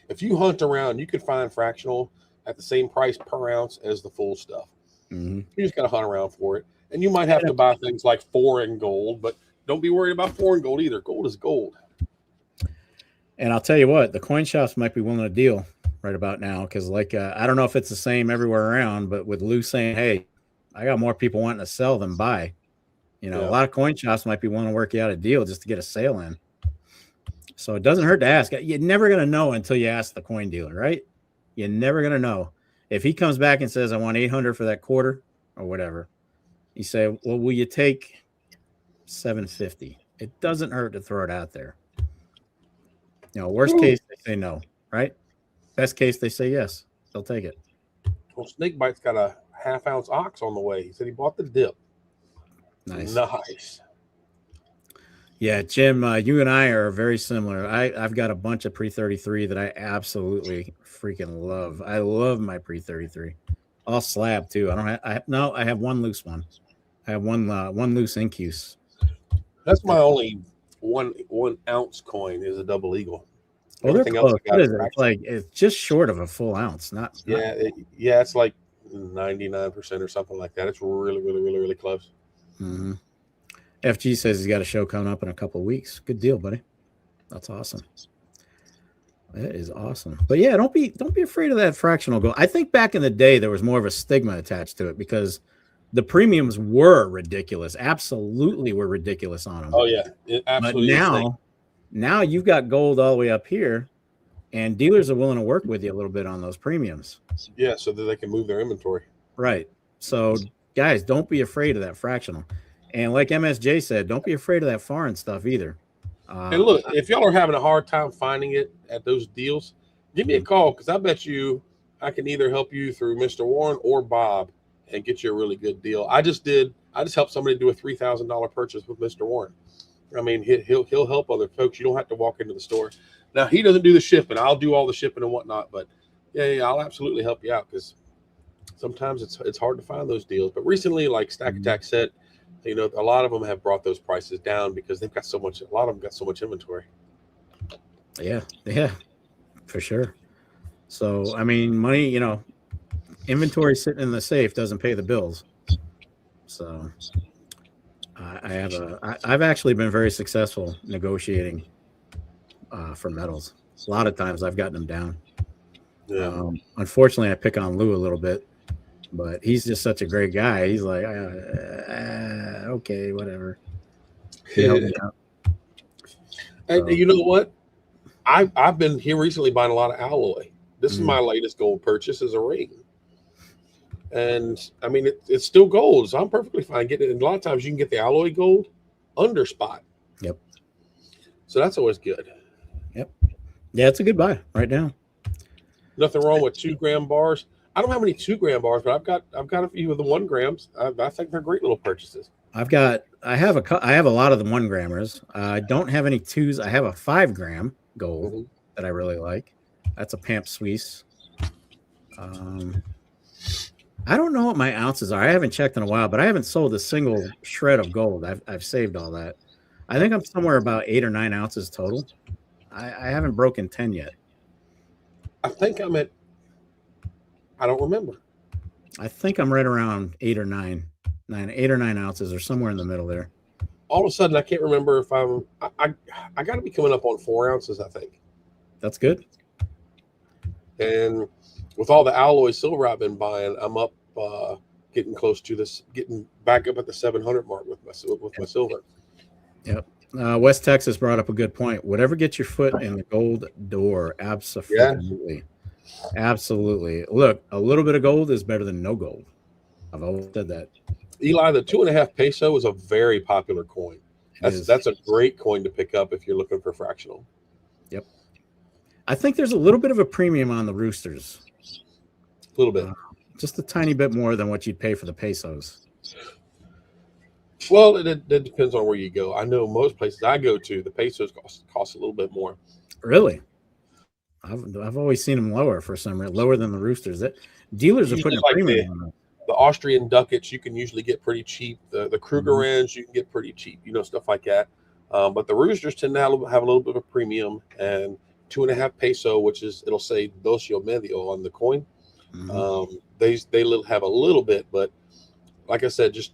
If you hunt around, you can find fractional at the same price per ounce as the full stuff. Mm-hmm. You just got to hunt around for it. And you might have to buy things like foreign gold, but don't be worried about foreign gold either. Gold is gold. And I'll tell you what, the coin shops might be willing to deal right about now because, I don't know if it's the same everywhere around, but with Lou saying, hey, I got more people wanting to sell than buy, a lot of coin shops might be willing to work you out a deal just to get a sale in. So it doesn't hurt to ask. You're never going to know until you ask the coin dealer, right? You're never going to know. If he comes back and says, I want 800 for that quarter or whatever, you say, well, will you take 750? It doesn't hurt to throw it out there. Worst case, they say no, right? Best case, they say yes. They'll take it. Well, Snakebite's got a half ounce ox on the way. He said he bought the dip. Nice. Yeah, Jim, you and I are very similar. I've got a bunch of pre-33 that I absolutely freaking love. I love my pre-33. All slab too. I don't have, no, I have one loose one. I have one loose incuse. That's my only 1 ounce coin is a double eagle. Oh, they're Everything else close. I What got is is it? It's fractional. like it's just short of a full ounce. Not. Yeah, it's like 99% or something like that. It's really, really, really, really close. Mm-hmm. FG says he's got a show coming up in a couple of weeks. Good deal, buddy. That's awesome. That is awesome. But yeah, don't be afraid of that fractional gold. I think back in the day there was more of a stigma attached to it because the premiums were ridiculous. Absolutely were ridiculous on them. Oh yeah, But absolutely insane. now you've got gold all the way up here, and dealers are willing to work with you a little bit on those premiums. Yeah, so that they can move their inventory. Right. So guys, don't be afraid of that fractional. And like MSJ said, don't be afraid of that foreign stuff either. And look, if y'all are having a hard time finding it at those deals, give me a call because I bet you I can either help you through Mr. Warren or Bob and get you a really good deal. I just helped somebody do a $3,000 purchase with Mr. Warren. I mean, he'll help other folks. You don't have to walk into the store. Now he doesn't do the shipping. I'll do all the shipping and whatnot. But yeah, I'll absolutely help you out because sometimes it's hard to find those deals. But recently, like Stack Attack said, a lot of them have brought those prices down because they've got so much. A lot of them got so much inventory. Yeah, for sure. So I mean, money, inventory sitting in the safe doesn't pay the bills. So I've actually been very successful negotiating for metals. A lot of times I've gotten them down. Yeah. Unfortunately, I pick on Lou a little bit, but he's just such a great guy. He's like, okay, whatever. And you know what? I've been here recently buying a lot of alloy. This is my latest gold purchase is a ring. And I mean, it's still gold, so I'm perfectly fine getting it. And a lot of times you can get the alloy gold under spot. Yep. So that's always good. Yep. Yeah, it's a good buy right now. Nothing wrong with 2 gram bars. I don't have any 2 gram bars, but I've got a few of the 1 grams. I think they're great little purchases. I have a lot of the 1 grammers. I don't have any 2s. I have a 5 gram gold that I really like. That's a Pamp Suisse. I don't know what my ounces are. I haven't checked in a while, but I haven't sold a single shred of gold. I've saved all that. I think I'm somewhere about 8 or 9 ounces total. I haven't broken 10 yet. I think I'm at, I don't remember. I think I'm right around 8 or 9 ounces or somewhere in the middle there. All of a sudden, I can't remember if I got to be coming up on 4 ounces, I think. That's good. And with all the alloy silver I've been buying, I'm up, getting close to this, getting back up at the 700 mark with my silver. Yep. West Texas brought up a good point. Whatever gets your foot in the gold door, absolutely. Yeah. Absolutely. Look, a little bit of gold is better than no gold. I've always said that. Eli, the 2.5 peso is a very popular coin. That's a great coin to pick up if you're looking for fractional. Yep. I think there's a little bit of a premium on the roosters. A little bit. Just a tiny bit more than what you'd pay for the pesos. Well, it depends on where you go. I know most places I go to, the pesos cost a little bit more. Really? I've always seen them lower for some reason, lower than the roosters. Dealers are putting a premium on them. The Austrian ducats you can usually get pretty cheap. The Krugerrands you can get pretty cheap, stuff like that. But the roosters tend to have a little bit of a premium, and 2.5 peso, which is, it'll say docio medio on the coin. They have a little bit, but like I said, just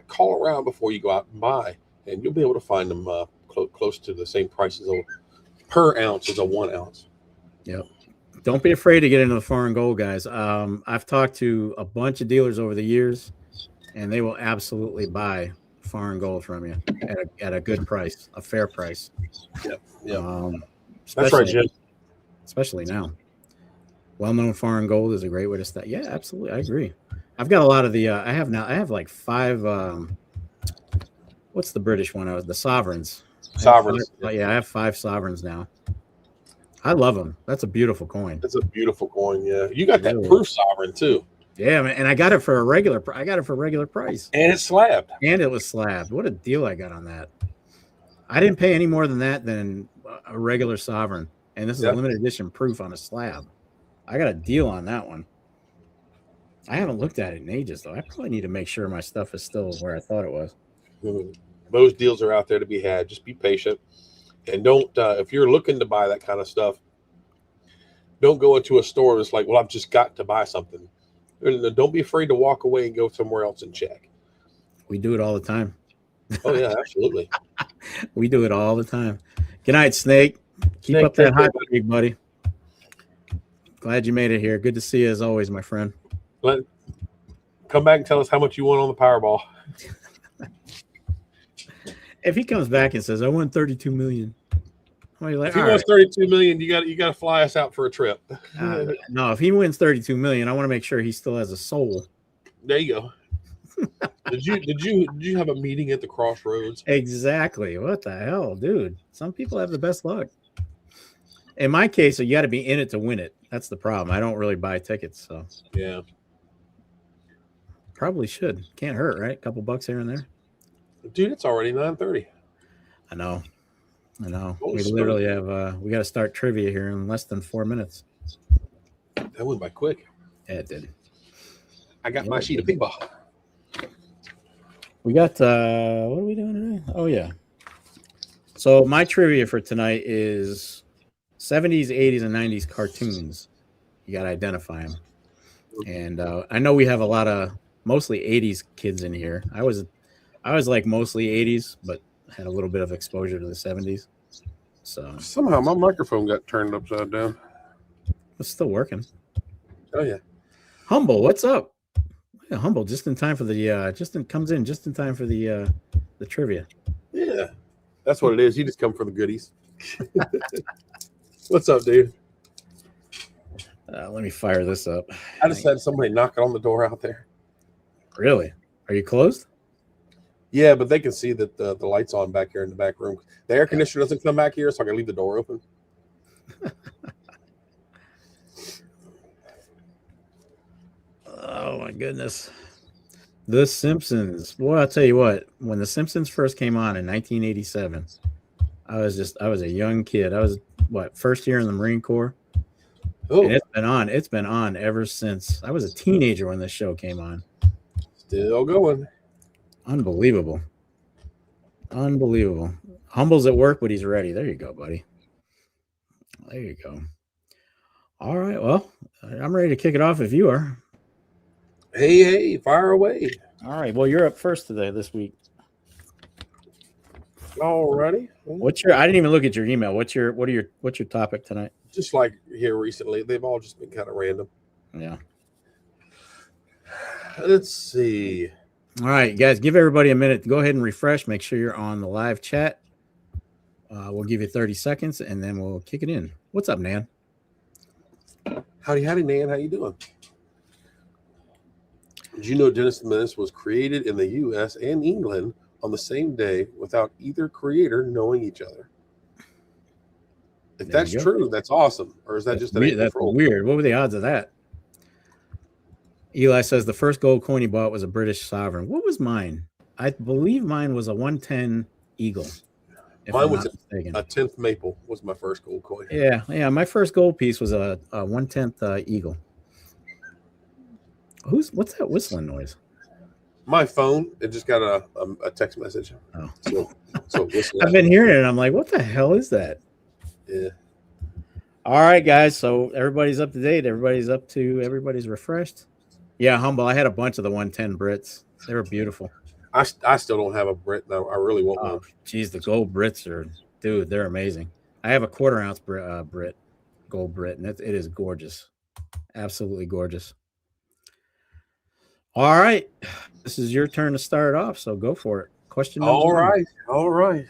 call around before you go out and buy, and you'll be able to find them close to the same prices per ounce as a 1 ounce. Yep. Don't be afraid to get into the foreign gold, guys. I've talked to a bunch of dealers over the years, and they will absolutely buy foreign gold from you at a good price, a fair price. Yeah. That's right, Jim. Especially now. Well-known foreign gold is a great way to start. Yeah, absolutely. I agree. I've got a lot of the. I have like 5. What's the British one? The sovereigns. Sovereigns. I have 5 sovereigns now. I love them. That's a beautiful coin. It's a beautiful coin. Yeah, you got that proof sovereign too. Yeah, man, and I got it for a regular. I got it for a regular price. And it's slabbed. And it was slabbed. What a deal I got on that. I didn't pay any more than that than a regular sovereign, and this is a limited edition proof on a slab. I got a deal on that one. I haven't looked at it in ages, though. I probably need to make sure my stuff is still where I thought it was. Those deals are out there to be had. Just be patient, and don't. If you're looking to buy that kind of stuff, don't go into a store and it's like, well, I've just got to buy something. And don't be afraid to walk away and go somewhere else and check. We do it all the time. Oh yeah, absolutely. We do it all the time. Good night, Snake. Keep up that hot streak, buddy. Glad you made it here. Good to see you as always, my friend. Come back and tell us how much you won on the Powerball. If he comes back and says, I won 32 million. If he wants 32 million, you got to fly us out for a trip. No, if he wins 32 million, I want to make sure he still has a soul. There you go. Did you have a meeting at the crossroads? Exactly. What the hell, dude? Some people have the best luck. In my case, you got to be in it to win it. That's the problem. I don't really buy tickets, so yeah. Probably should. Can't hurt, right? A couple bucks here and there. Dude, it's already 9:30. I know. We literally have we got to start trivia here in less than 4 minutes. That went by quick. Yeah, it did. I got my sheet of paper. We got what are we doing today? Oh yeah. So my trivia for tonight is 70s, 80s, and 90s cartoons. You got to identify them. And I know we have a lot of mostly 80s kids in here. I was like mostly 80s, but had a little bit of exposure to the 70s. So somehow my microphone got turned upside down. It's still working. Oh yeah. Humble, what's up? Yeah, Humble just in time for the comes in just in time for the trivia. Yeah. That's what it is. You just come for the goodies. What's up, dude? Let me fire this up. I just had somebody knocking on the door out there. Really? Are you closed? Yeah, but they can see that the light's on back here in the back room. The air conditioner doesn't come back here, so I can leave the door open. Oh my goodness. The Simpsons. Boy, I'll tell you what, when The Simpsons first came on in 1987, I was a young kid. I was first year in the Marine Corps. Oh. And it's been on ever since. I was a teenager when this show came on. Still going. Unbelievable. Humble's at work, but he's ready. There you go, buddy. There you go. All right. Well, I'm ready to kick it off if you are. Hey, fire away. All right. Well, you're up first this week. All righty. I didn't even look at your email. What's your topic tonight? Just like here recently, they've all just been kind of random. Yeah. Let's see. All right, guys, give everybody a minute to go ahead and refresh. Make sure you're on the live chat. We'll give you 30 seconds, and then we'll kick it in. What's up, Nan? Howdy, Nan. How you doing? Did you know Dennis the Menace was created in the U.S. and England on the same day without either creator knowing each other? If that's true, that's awesome. Or is that just an that's weird? What were the odds of that? Eli says the first gold coin he bought was a British sovereign. What was mine? I believe mine was a 110 Eagle. Mine was a 10th Maple was my first gold coin. Yeah. My first gold piece was a 1/10 Eagle. What's that whistling noise? My phone. It just got a text message. Oh. So I've been hearing it. And I'm like, what the hell is that? Yeah. All right, guys. So everybody's up to date. Everybody's refreshed. Yeah, Humble. I had a bunch of the 110 Brits. They were beautiful. I still don't have a Brit. No, I really want one. Geez, the gold Brits they're amazing. I have a 1/4 ounce Brit, gold Brit, and it is gorgeous. Absolutely gorgeous. All right. This is your turn to start off, so go for it. Question number one. All right.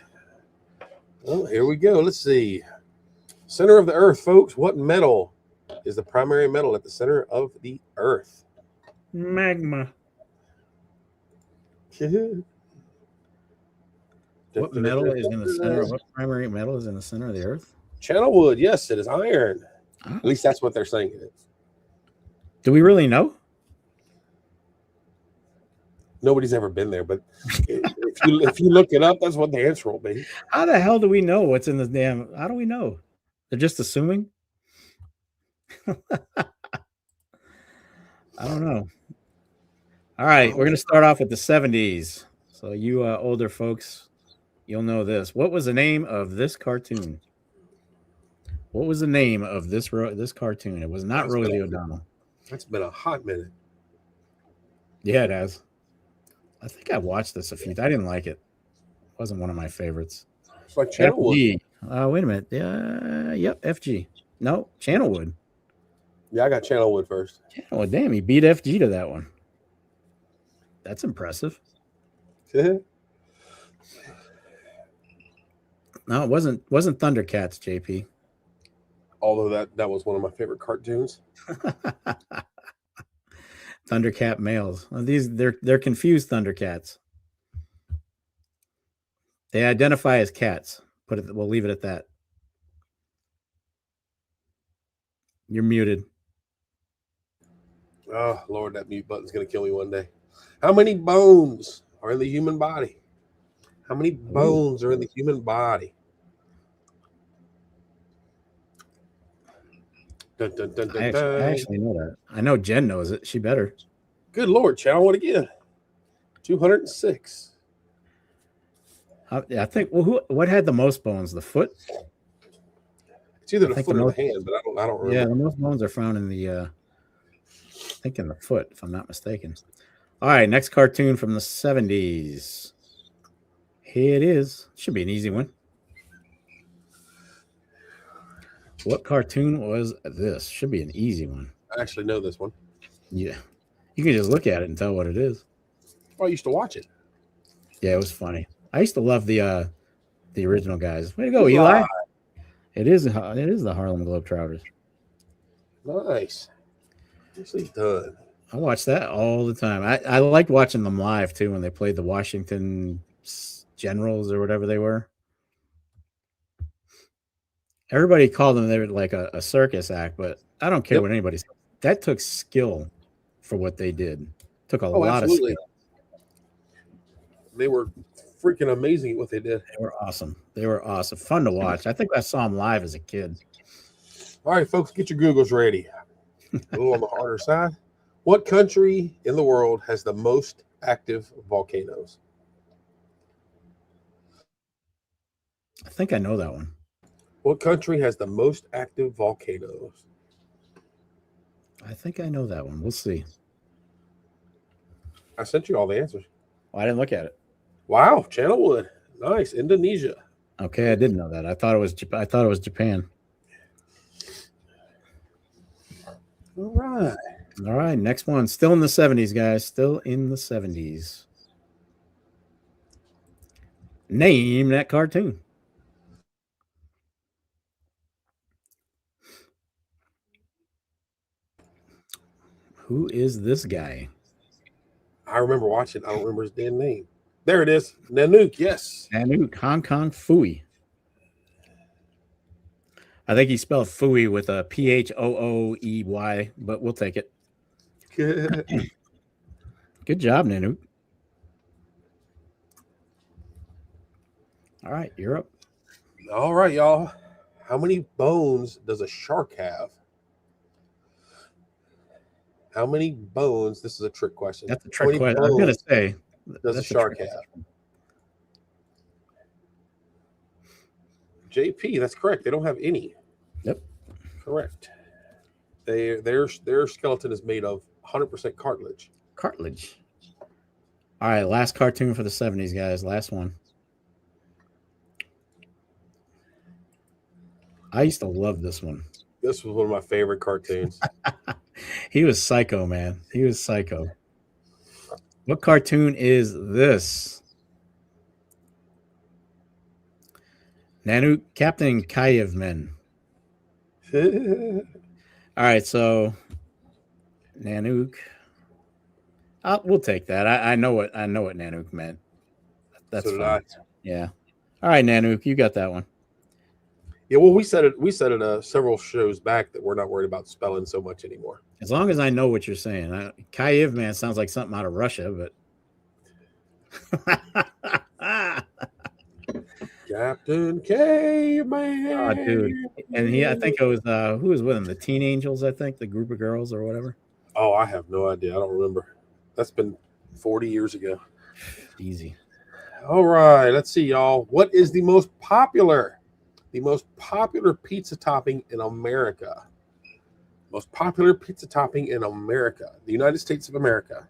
Well, here we go. Let's see. Center of the Earth, folks. What metal is the primary metal at the center of the Earth? Magma. What metal is in the center? What primary metal is in the center of the Earth? Channel wood. Yes, it is iron. Oh. At least that's what they're saying it is. Do we really know? Nobody's ever been there, but if you look it up, that's what the answer will be. How the hell do we know what's in the damn? How do we know? They're just assuming. I don't know. All right, we're going to start off with the 70s. So you older folks, you'll know this. What was the name of this cartoon? What was the name of this cartoon? It was not Rosie O'Donnell. That's been a hot minute. Yeah, it has. I think I watched this a few. I didn't like it. It wasn't one of my favorites. It's like Channelwood. Wait a minute. Yep, FG. No, Channelwood. Yeah, I got Channelwood first. Channelwood. Damn, he beat FG to that one. That's impressive. No, it wasn't Thundercats, JP. Although that was one of my favorite cartoons. Thundercat males. Well, they're confused Thundercats. They identify as cats. We'll leave it at that. You're muted. Oh Lord, that mute button's gonna kill me one day. How many bones are in the human body? How many bones are in the human body? Dun, dun, dun, dun, I actually know that. I know Jen knows it. She better. Good Lord, Channelwood again. 206. I think. Well, what had the most bones? The foot. It's either the foot or the hand, but I don't remember. Yeah, the most bones are found in the. I think in the foot, if I'm not mistaken. All right, next cartoon from the 70s. Here it is. Should be an easy one. What cartoon was this? Should be an easy one. I actually know this one. Yeah. You can just look at it and tell what it is. I used to watch it. Yeah, it was funny. I used to love the original guys. Way to go, Eli. It is the Harlem Globetrotters. Nice. Nicely done. I watched that all the time. I liked watching them live too when they played the Washington Generals or whatever they were. Everybody called them they were like a circus act, but I don't care what anybody said. That took skill for what they did. Took a lot of skill. They were freaking amazing at what they did. They were awesome. They were awesome. Fun to watch. I think I saw them live as a kid. All right, folks, get your Googles ready. A little on the harder side. What country in the world has the most active volcanoes? I think I know that one. What country has the most active volcanoes? I think I know that one. We'll see. I sent you all the answers. Well, I didn't look at it. Wow, Channelwood. Nice. Indonesia. Okay, I didn't know that. I thought it was Japan. All right. All right, next one. Still in the 70s, guys. Still in the 70s. Name that cartoon. Who is this guy? I remember watching. I don't remember his damn name. There it is. Nanook, yes. Nanook, Hong Kong Phooey. I think he spelled Phooey with a Phooey, but we'll take it. Good job, Nanook. All right, you're up. All right, y'all. How many bones does a shark have? How many bones? This is a trick question. That's a trick question. I was going to say. Does a shark have? JP, that's correct. They don't have any. Yep. Correct. Their skeleton is made of 100% cartilage. Cartilage. All right, last cartoon for the 70s, guys. Last one. I used to love this one. This was one of my favorite cartoons. He was psycho, man. He was psycho. What cartoon is this? Nanook, Captain Caveman. All right, so Nanook. We'll take that. I know what Nanook meant. That's so fine. Yeah. All right, Nanook, you got that one. Yeah, well, we said it several shows back that we're not worried about spelling so much anymore. As long as I know what you're saying. Caveman sounds like something out of Russia, but Captain Caveman. Oh, dude. And I think it was who was with him? The Teen Angels, I think, the group of girls or whatever. Oh, I have no idea. I don't remember. That's been 40 years ago. Easy. All right, let's see, y'all. What is the most popular pizza topping in America? Most popular pizza topping in America, the United States of America.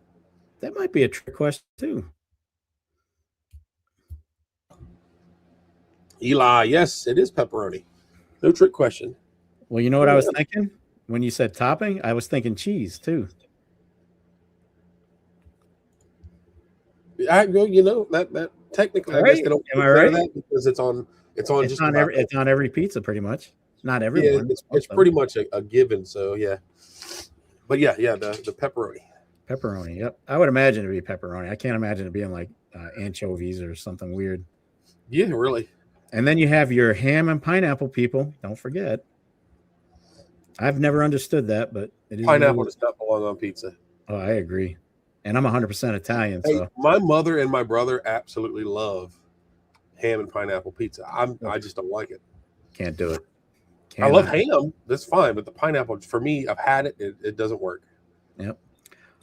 That might be a trick question too. Eli, yes, it is pepperoni. No trick question. Well, you know what I was thinking when you said topping? I was thinking cheese too. That technically, Right? I guess they don't Am I right? that because it's on every pizza pretty much. Not everyone. Yeah, it's pretty much a given. So yeah, but yeah, the pepperoni. Pepperoni. Yep, I would imagine it'd be pepperoni. I can't imagine it being like anchovies or something weird. Yeah, really. And then you have your ham and pineapple people. Don't forget. I've never understood that, but it is pineapple does not belong on pizza. Oh, I agree. And I'm 100% Italian. Hey, so my mother and my brother absolutely love ham and pineapple pizza. I just don't like it. Can't do it. I love ham. That's fine. But the pineapple, for me, I've had it. It doesn't work. Yep.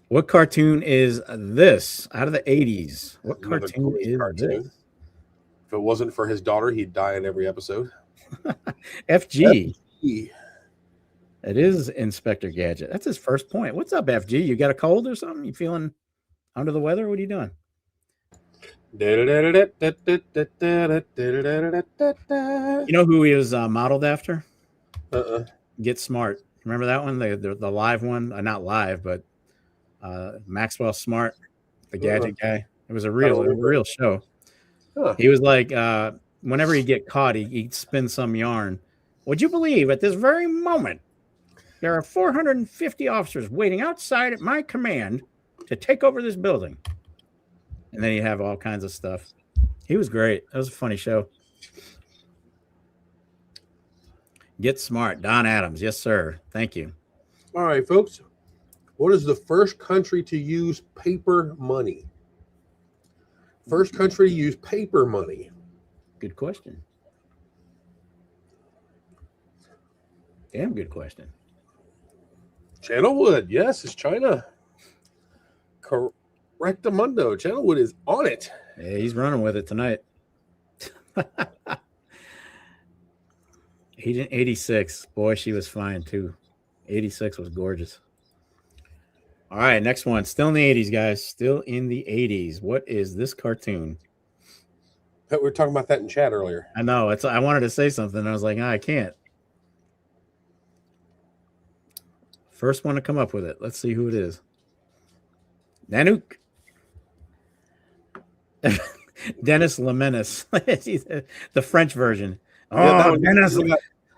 What cartoon is this out of the 80s? What cartoon is this? If it wasn't for his daughter, he'd die in every episode. FG. It is Inspector Gadget. That's his first point. What's up, FG? You got a cold or something? You feeling under the weather? What are you doing? You know who he was modeled after? Get Smart. Remember that one? The live one? Not live, but Maxwell Smart, the gadget guy. It was a real show. Huh. He was like, whenever he'd get caught, he'd spin some yarn. Would you believe at this very moment, there are 450 officers waiting outside at my command to take over this building? And then you have all kinds of stuff. He was great. That was a funny show. Get Smart. Don Adams. Yes, sir. Thank you. All right, folks. What is the first country to use paper money? First country to use paper money. Good question. Damn good question. Channelwood. Yes, it's China. Correctamundo. Channelwood is on it. Yeah, he's running with it tonight. 86. Boy, she was fine too. 86 was gorgeous. All right, next one. Still in the 80s, guys. Still in the 80s. What is this cartoon? We were talking about that in chat earlier. I know. I wanted to say something. I was like, I can't. First one to come up with it. Let's see who it is. Nanook. Dennis Lemenis. The French version. Yeah, Dennis.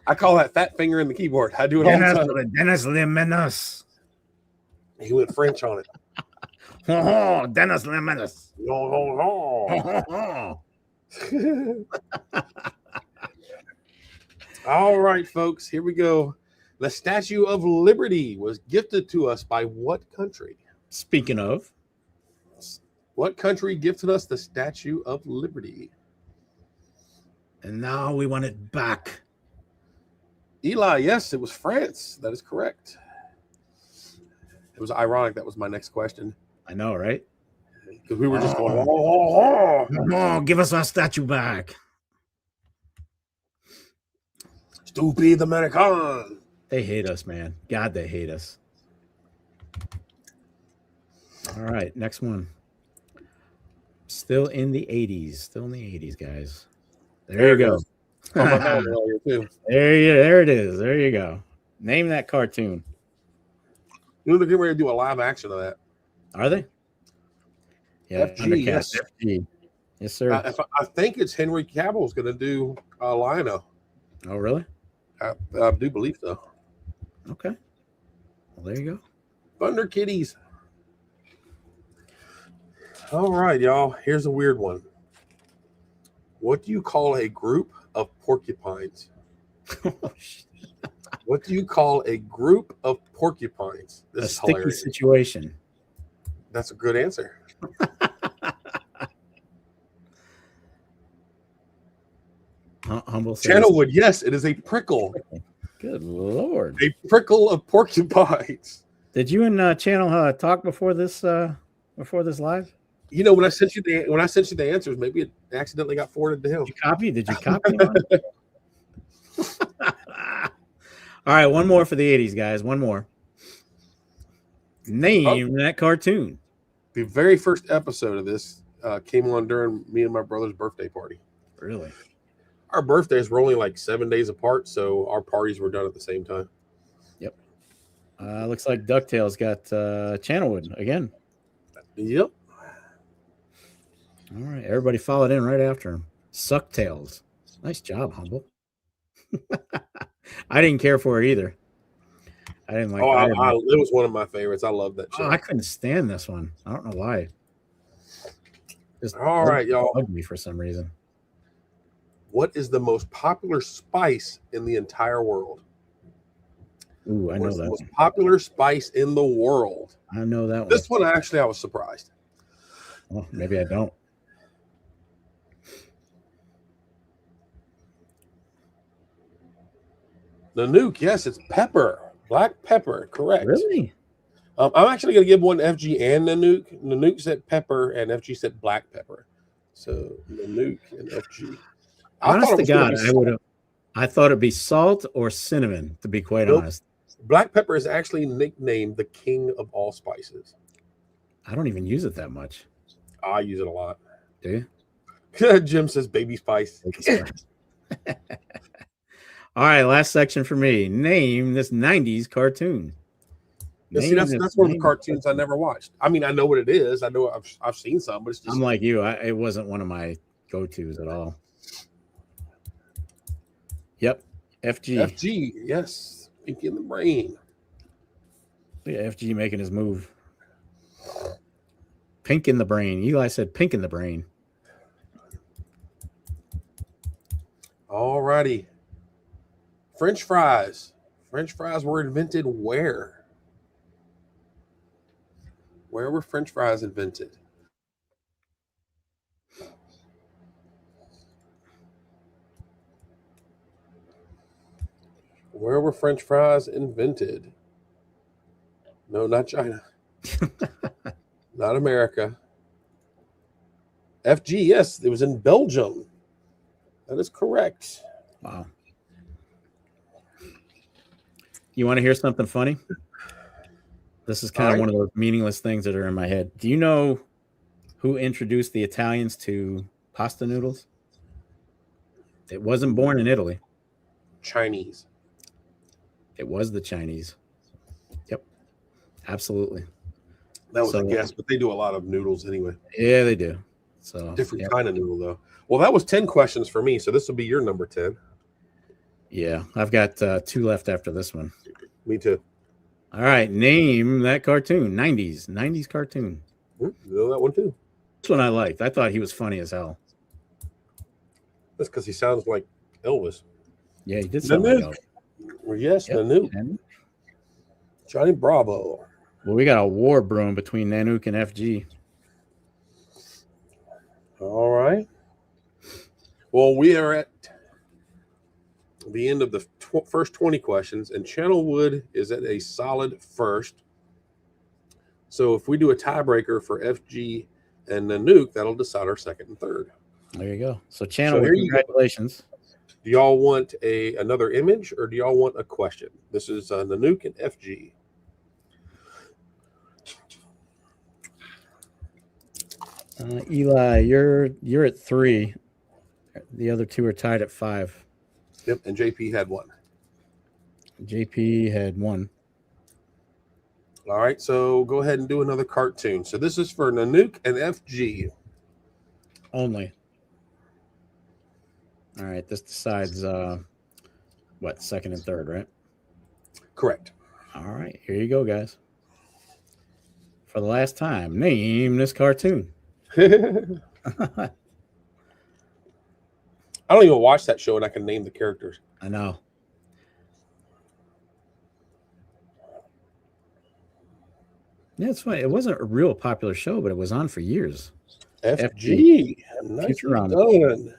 I call that fat finger in the keyboard. I do it all the time. Dennis Lemenis. He went French on it. Oh, Dennis Lemenis. All right, folks. Here we go. The Statue of Liberty was gifted to us by what country? Speaking of, what country gifted us the Statue of Liberty? And now we want it back. Eli, yes, it was France. That is correct. It was ironic. That was my next question. I know, right? Because we were just going, give us our statue back. Stupid American. They hate us, man. God, they hate us. All right, next one. Still in the 80s. Still in the 80s, guys. There you go. There it is. There you go. Name that cartoon. You know, they're getting ready to do a live action of that. Are they? Yeah, FG, yes. FG. Yes, sir. I think it's Henry Cavill's going to do Lionel. Oh, really? I do believe so. Okay. Well, there you go. Thunder Kitties. All right, y'all. Here's a weird one. What do you call a group of porcupines? What do you call a group of porcupines? This is sticky hilarious. Situation. That's a good answer. Humble says, Channel would, yes, it is a prickle. Good Lord. A prickle of porcupines. Did you and Channel talk before this live? You know, when I sent you the answers, maybe it accidentally got forwarded to him. Did you copy him? All right, one more for the 80s, guys. One more. Name that cartoon. The very first episode of this came on during me and my brother's birthday party. Really? Our birthdays were only like 7 days apart, so our parties were done at the same time. Yep. Looks like DuckTales got Channelwood again. Yep. All right, everybody followed in right after him. Sucktails. Nice job, Humble. I didn't care for it either. I didn't like it. It was one of my favorites. I love that show. I couldn't stand this one. I don't know why. All right, y'all. Bugged me for some reason. What is the most popular spice in the entire world? Ooh, I know that. The most popular spice in the world. I know that one. This one, actually, I was surprised. Well, maybe I don't. Nanook, yes, it's pepper. Black pepper, correct. Really? I'm actually going to give one to FG and Nanook. Nanook said pepper, and FG said black pepper. So Nanook and FG. Honest to God, I thought it'd be salt or cinnamon, to be quite honest. Black pepper is actually nicknamed the king of all spices. I don't even use it that much. I use it a lot. Do you? Jim says baby spice. All right, last section for me. Name this 90s cartoon. See, that's one of the cartoons I never watched. I mean, I know what it is. I know I've seen some, but it's just... I'm like you. It wasn't one of my go-tos at all. Yep, FG. FG, yes. Pinky in the brain. Look at FG making his move. Pink in the brain. Eli said pink in the brain. All righty. French fries. French fries were invented where? Where were French fries invented? Where were French fries invented? No, not China. Not America. FG, yes, it was in Belgium. That is correct. Wow. You want to hear something funny? This is kind of one of those meaningless things that are in my head. Do you know who introduced the Italians to pasta noodles? It wasn't born in Italy. Chinese. It was the Chinese. Yep. Absolutely. That was a guess, but they do a lot of noodles anyway. Yeah, they do. So different kind of noodle, though. Well, that was 10 questions for me, so this will be your number 10. Yeah, I've got 2 left after this one. Me too. All right, name that cartoon. 90s cartoon. You know that one too. This one I liked. I thought he was funny as hell. That's because he sounds like Elvis. Yeah, he did sound like Elvis. Well, yes, Nanook. Johnny Bravo. Well, we got a war brewing between Nanook and FG. All right. Well, we are at the end of the first 20 questions, and Channelwood is at a solid first. So if we do a tiebreaker for FG and Nanook, that'll decide our second and third. There you go. So Channelwood, congratulations. Do y'all want another image, or do y'all want a question? This is Nanook and FG. Eli, you're at 3. The other 2 are tied at 5. Yep, and JP had 1. JP had 1. All right, so go ahead and do another cartoon. So this is for Nanook and FG. Only. All right, this decides what, second and third, right? Correct. All right, here you go, guys. For the last time, name this cartoon. I don't even watch that show, and I can name the characters. I know. Yeah, it's funny. It wasn't a real popular show, but it was on for years. FG. Futurama.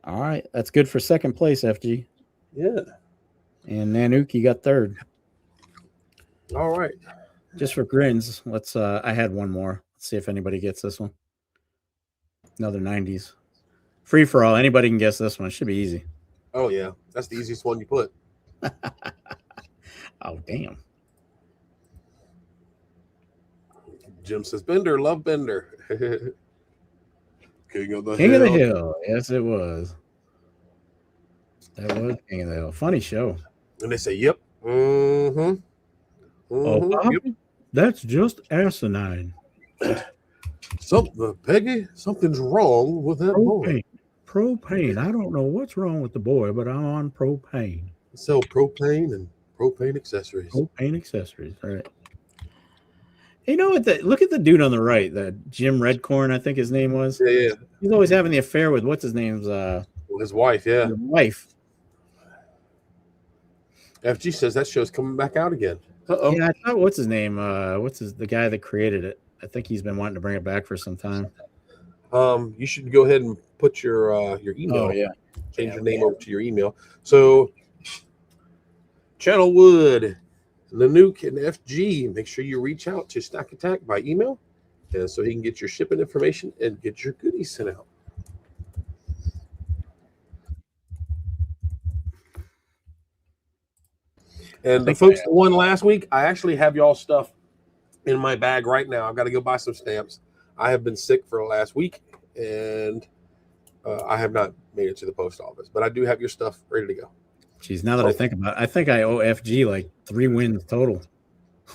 All right, that's good for second place, FG. Yeah. And Nanook, you got third. All right. Just for grins, let's. I had one more. Let's see if anybody gets this one. Another 90s. Free for all. Anybody can guess this one. It should be easy. Oh yeah, that's the easiest one you put. Oh damn. Jim says Bender, love Bender. King of the King Hill. of the Hill. Yes, it was. That was King of the Hill. Funny show. And they say, "Yep." Mm-hmm. Oh, Papa, Yep. that's just asinine. Peggy, something's wrong with that boy. Propane. I don't know what's wrong with the boy, but I'm on propane. Sell propane and propane accessories. Propane accessories. All right. You know what? Look at the dude on the right, that Jim Redcorn, I think his name was. Yeah. He's always having the affair with what's his name's his wife, yeah. His wife. FG says that show's coming back out again. Uh-oh. Yeah, I thought what's his name? The guy that created it? I think he's been wanting to bring it back for some time. You should go ahead and put your email. Oh yeah. Change your name over to your email. So Channel Wood, Nanook, and FG, make sure you reach out to Stack Attack by email, and so he can get your shipping information and get your goodies sent out. And the folks that won last week, I actually have y'all stuff in my bag right now. I've got to go buy some stamps. I have been sick for the last week, and I have not made it to the post office, but I do have your stuff ready to go. Geez, now that I think about it, I think I owe FG like 3 wins total.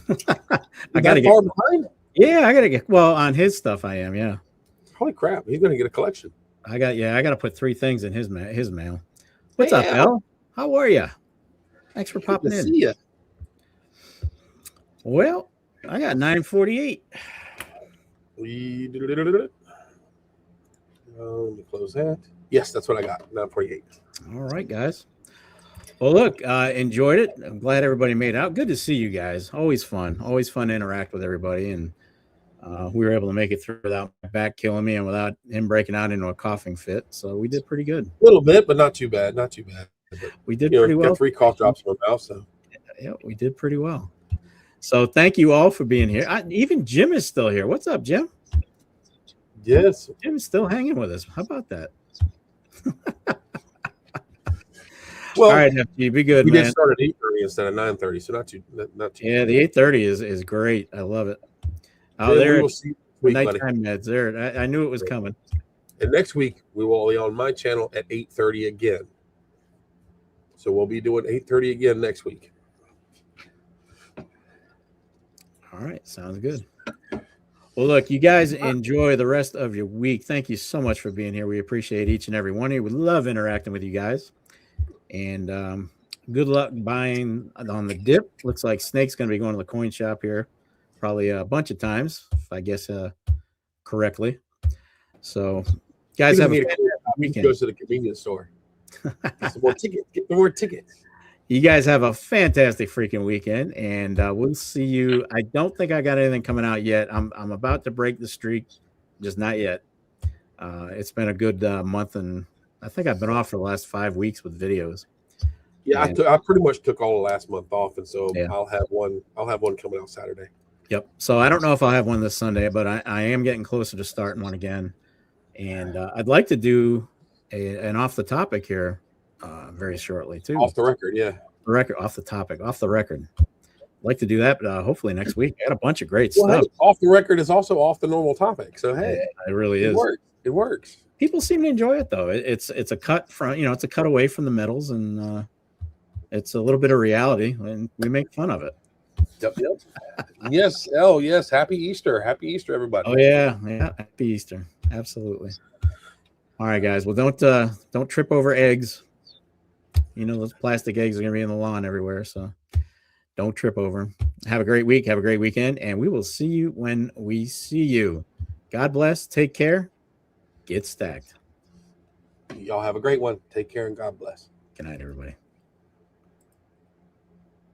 I got to get far behind. Yeah, I got to get. Well, on his stuff, I am. Yeah. Holy crap! He's going to get a collection. I got to put 3 things in his mail. What's up, Al? How are you? Thanks for popping in. See ya. Well, I got 948. Let me close that. Yes, that's what I got. 948. All right, guys. Well, look, enjoyed it. I'm glad everybody made it out. Good to see you guys. Always fun. Always fun to interact with everybody. And we were able to make it through without my back killing me and without him breaking out into a coughing fit. So we did pretty good. A little bit, but not too bad. Not too bad. But, we did pretty well. Got 3 cough drops in my mouth. So yeah, we did pretty well. So thank you all for being here. Even Jim is still here. What's up, Jim? Yes. Jim's still hanging with us. How about that? Well, all right, FG, be good, we man. did start at 8:30 instead of 9:30, so not too. Yeah, the 8:30 is great. I love it. Oh, yeah, there, we'll see week, nighttime meds. There, I knew it was coming. And next week we will be on my channel at 8:30 again. So we'll be doing 8:30 again next week. All right, sounds good. Well, look, you guys enjoy the rest of your week. Thank you so much for being here. We appreciate each and every one of you. We love interacting with you guys. And good luck buying on the dip. Looks like Snake's going to be going to the coin shop here probably a bunch of times, if I guess correctly. So, guys, have a fantastic weekend. Goes to the convenience store. Get some more tickets. Get more tickets. You guys have a fantastic freaking weekend, and we'll see you. I don't think I got anything coming out yet. I'm about to break the streak, just not yet. It's been a good month, and I think I've been off for the last 5 weeks with videos. Yeah, I pretty much took all of last month off, and so yeah. I'll have one coming out Saturday. Yep. So I don't know if I'll have one this Sunday, but I am getting closer to starting one again, and I'd like to do an off the topic here very shortly too. Off the record, yeah. Off the record. I'd like to do that, but hopefully next week. I got a bunch of great stuff. Hey, off the record is also off the normal topic, so hey, it really is. It works. People seem to enjoy it though. It's a cut from it's a cut away from the metals, and it's a little bit of reality, and we make fun of it. Yep. Yes. Oh, yes. Happy Easter, everybody. Oh yeah. Happy Easter. Absolutely. All right, guys. Well, don't trip over eggs. Those plastic eggs are gonna be in the lawn everywhere, so don't trip over them. Have a great week. Have a great weekend, and we will see you when we see you. God bless. Take care. Get stacked. Y'all have a great one. Take care and God bless. Good night, everybody.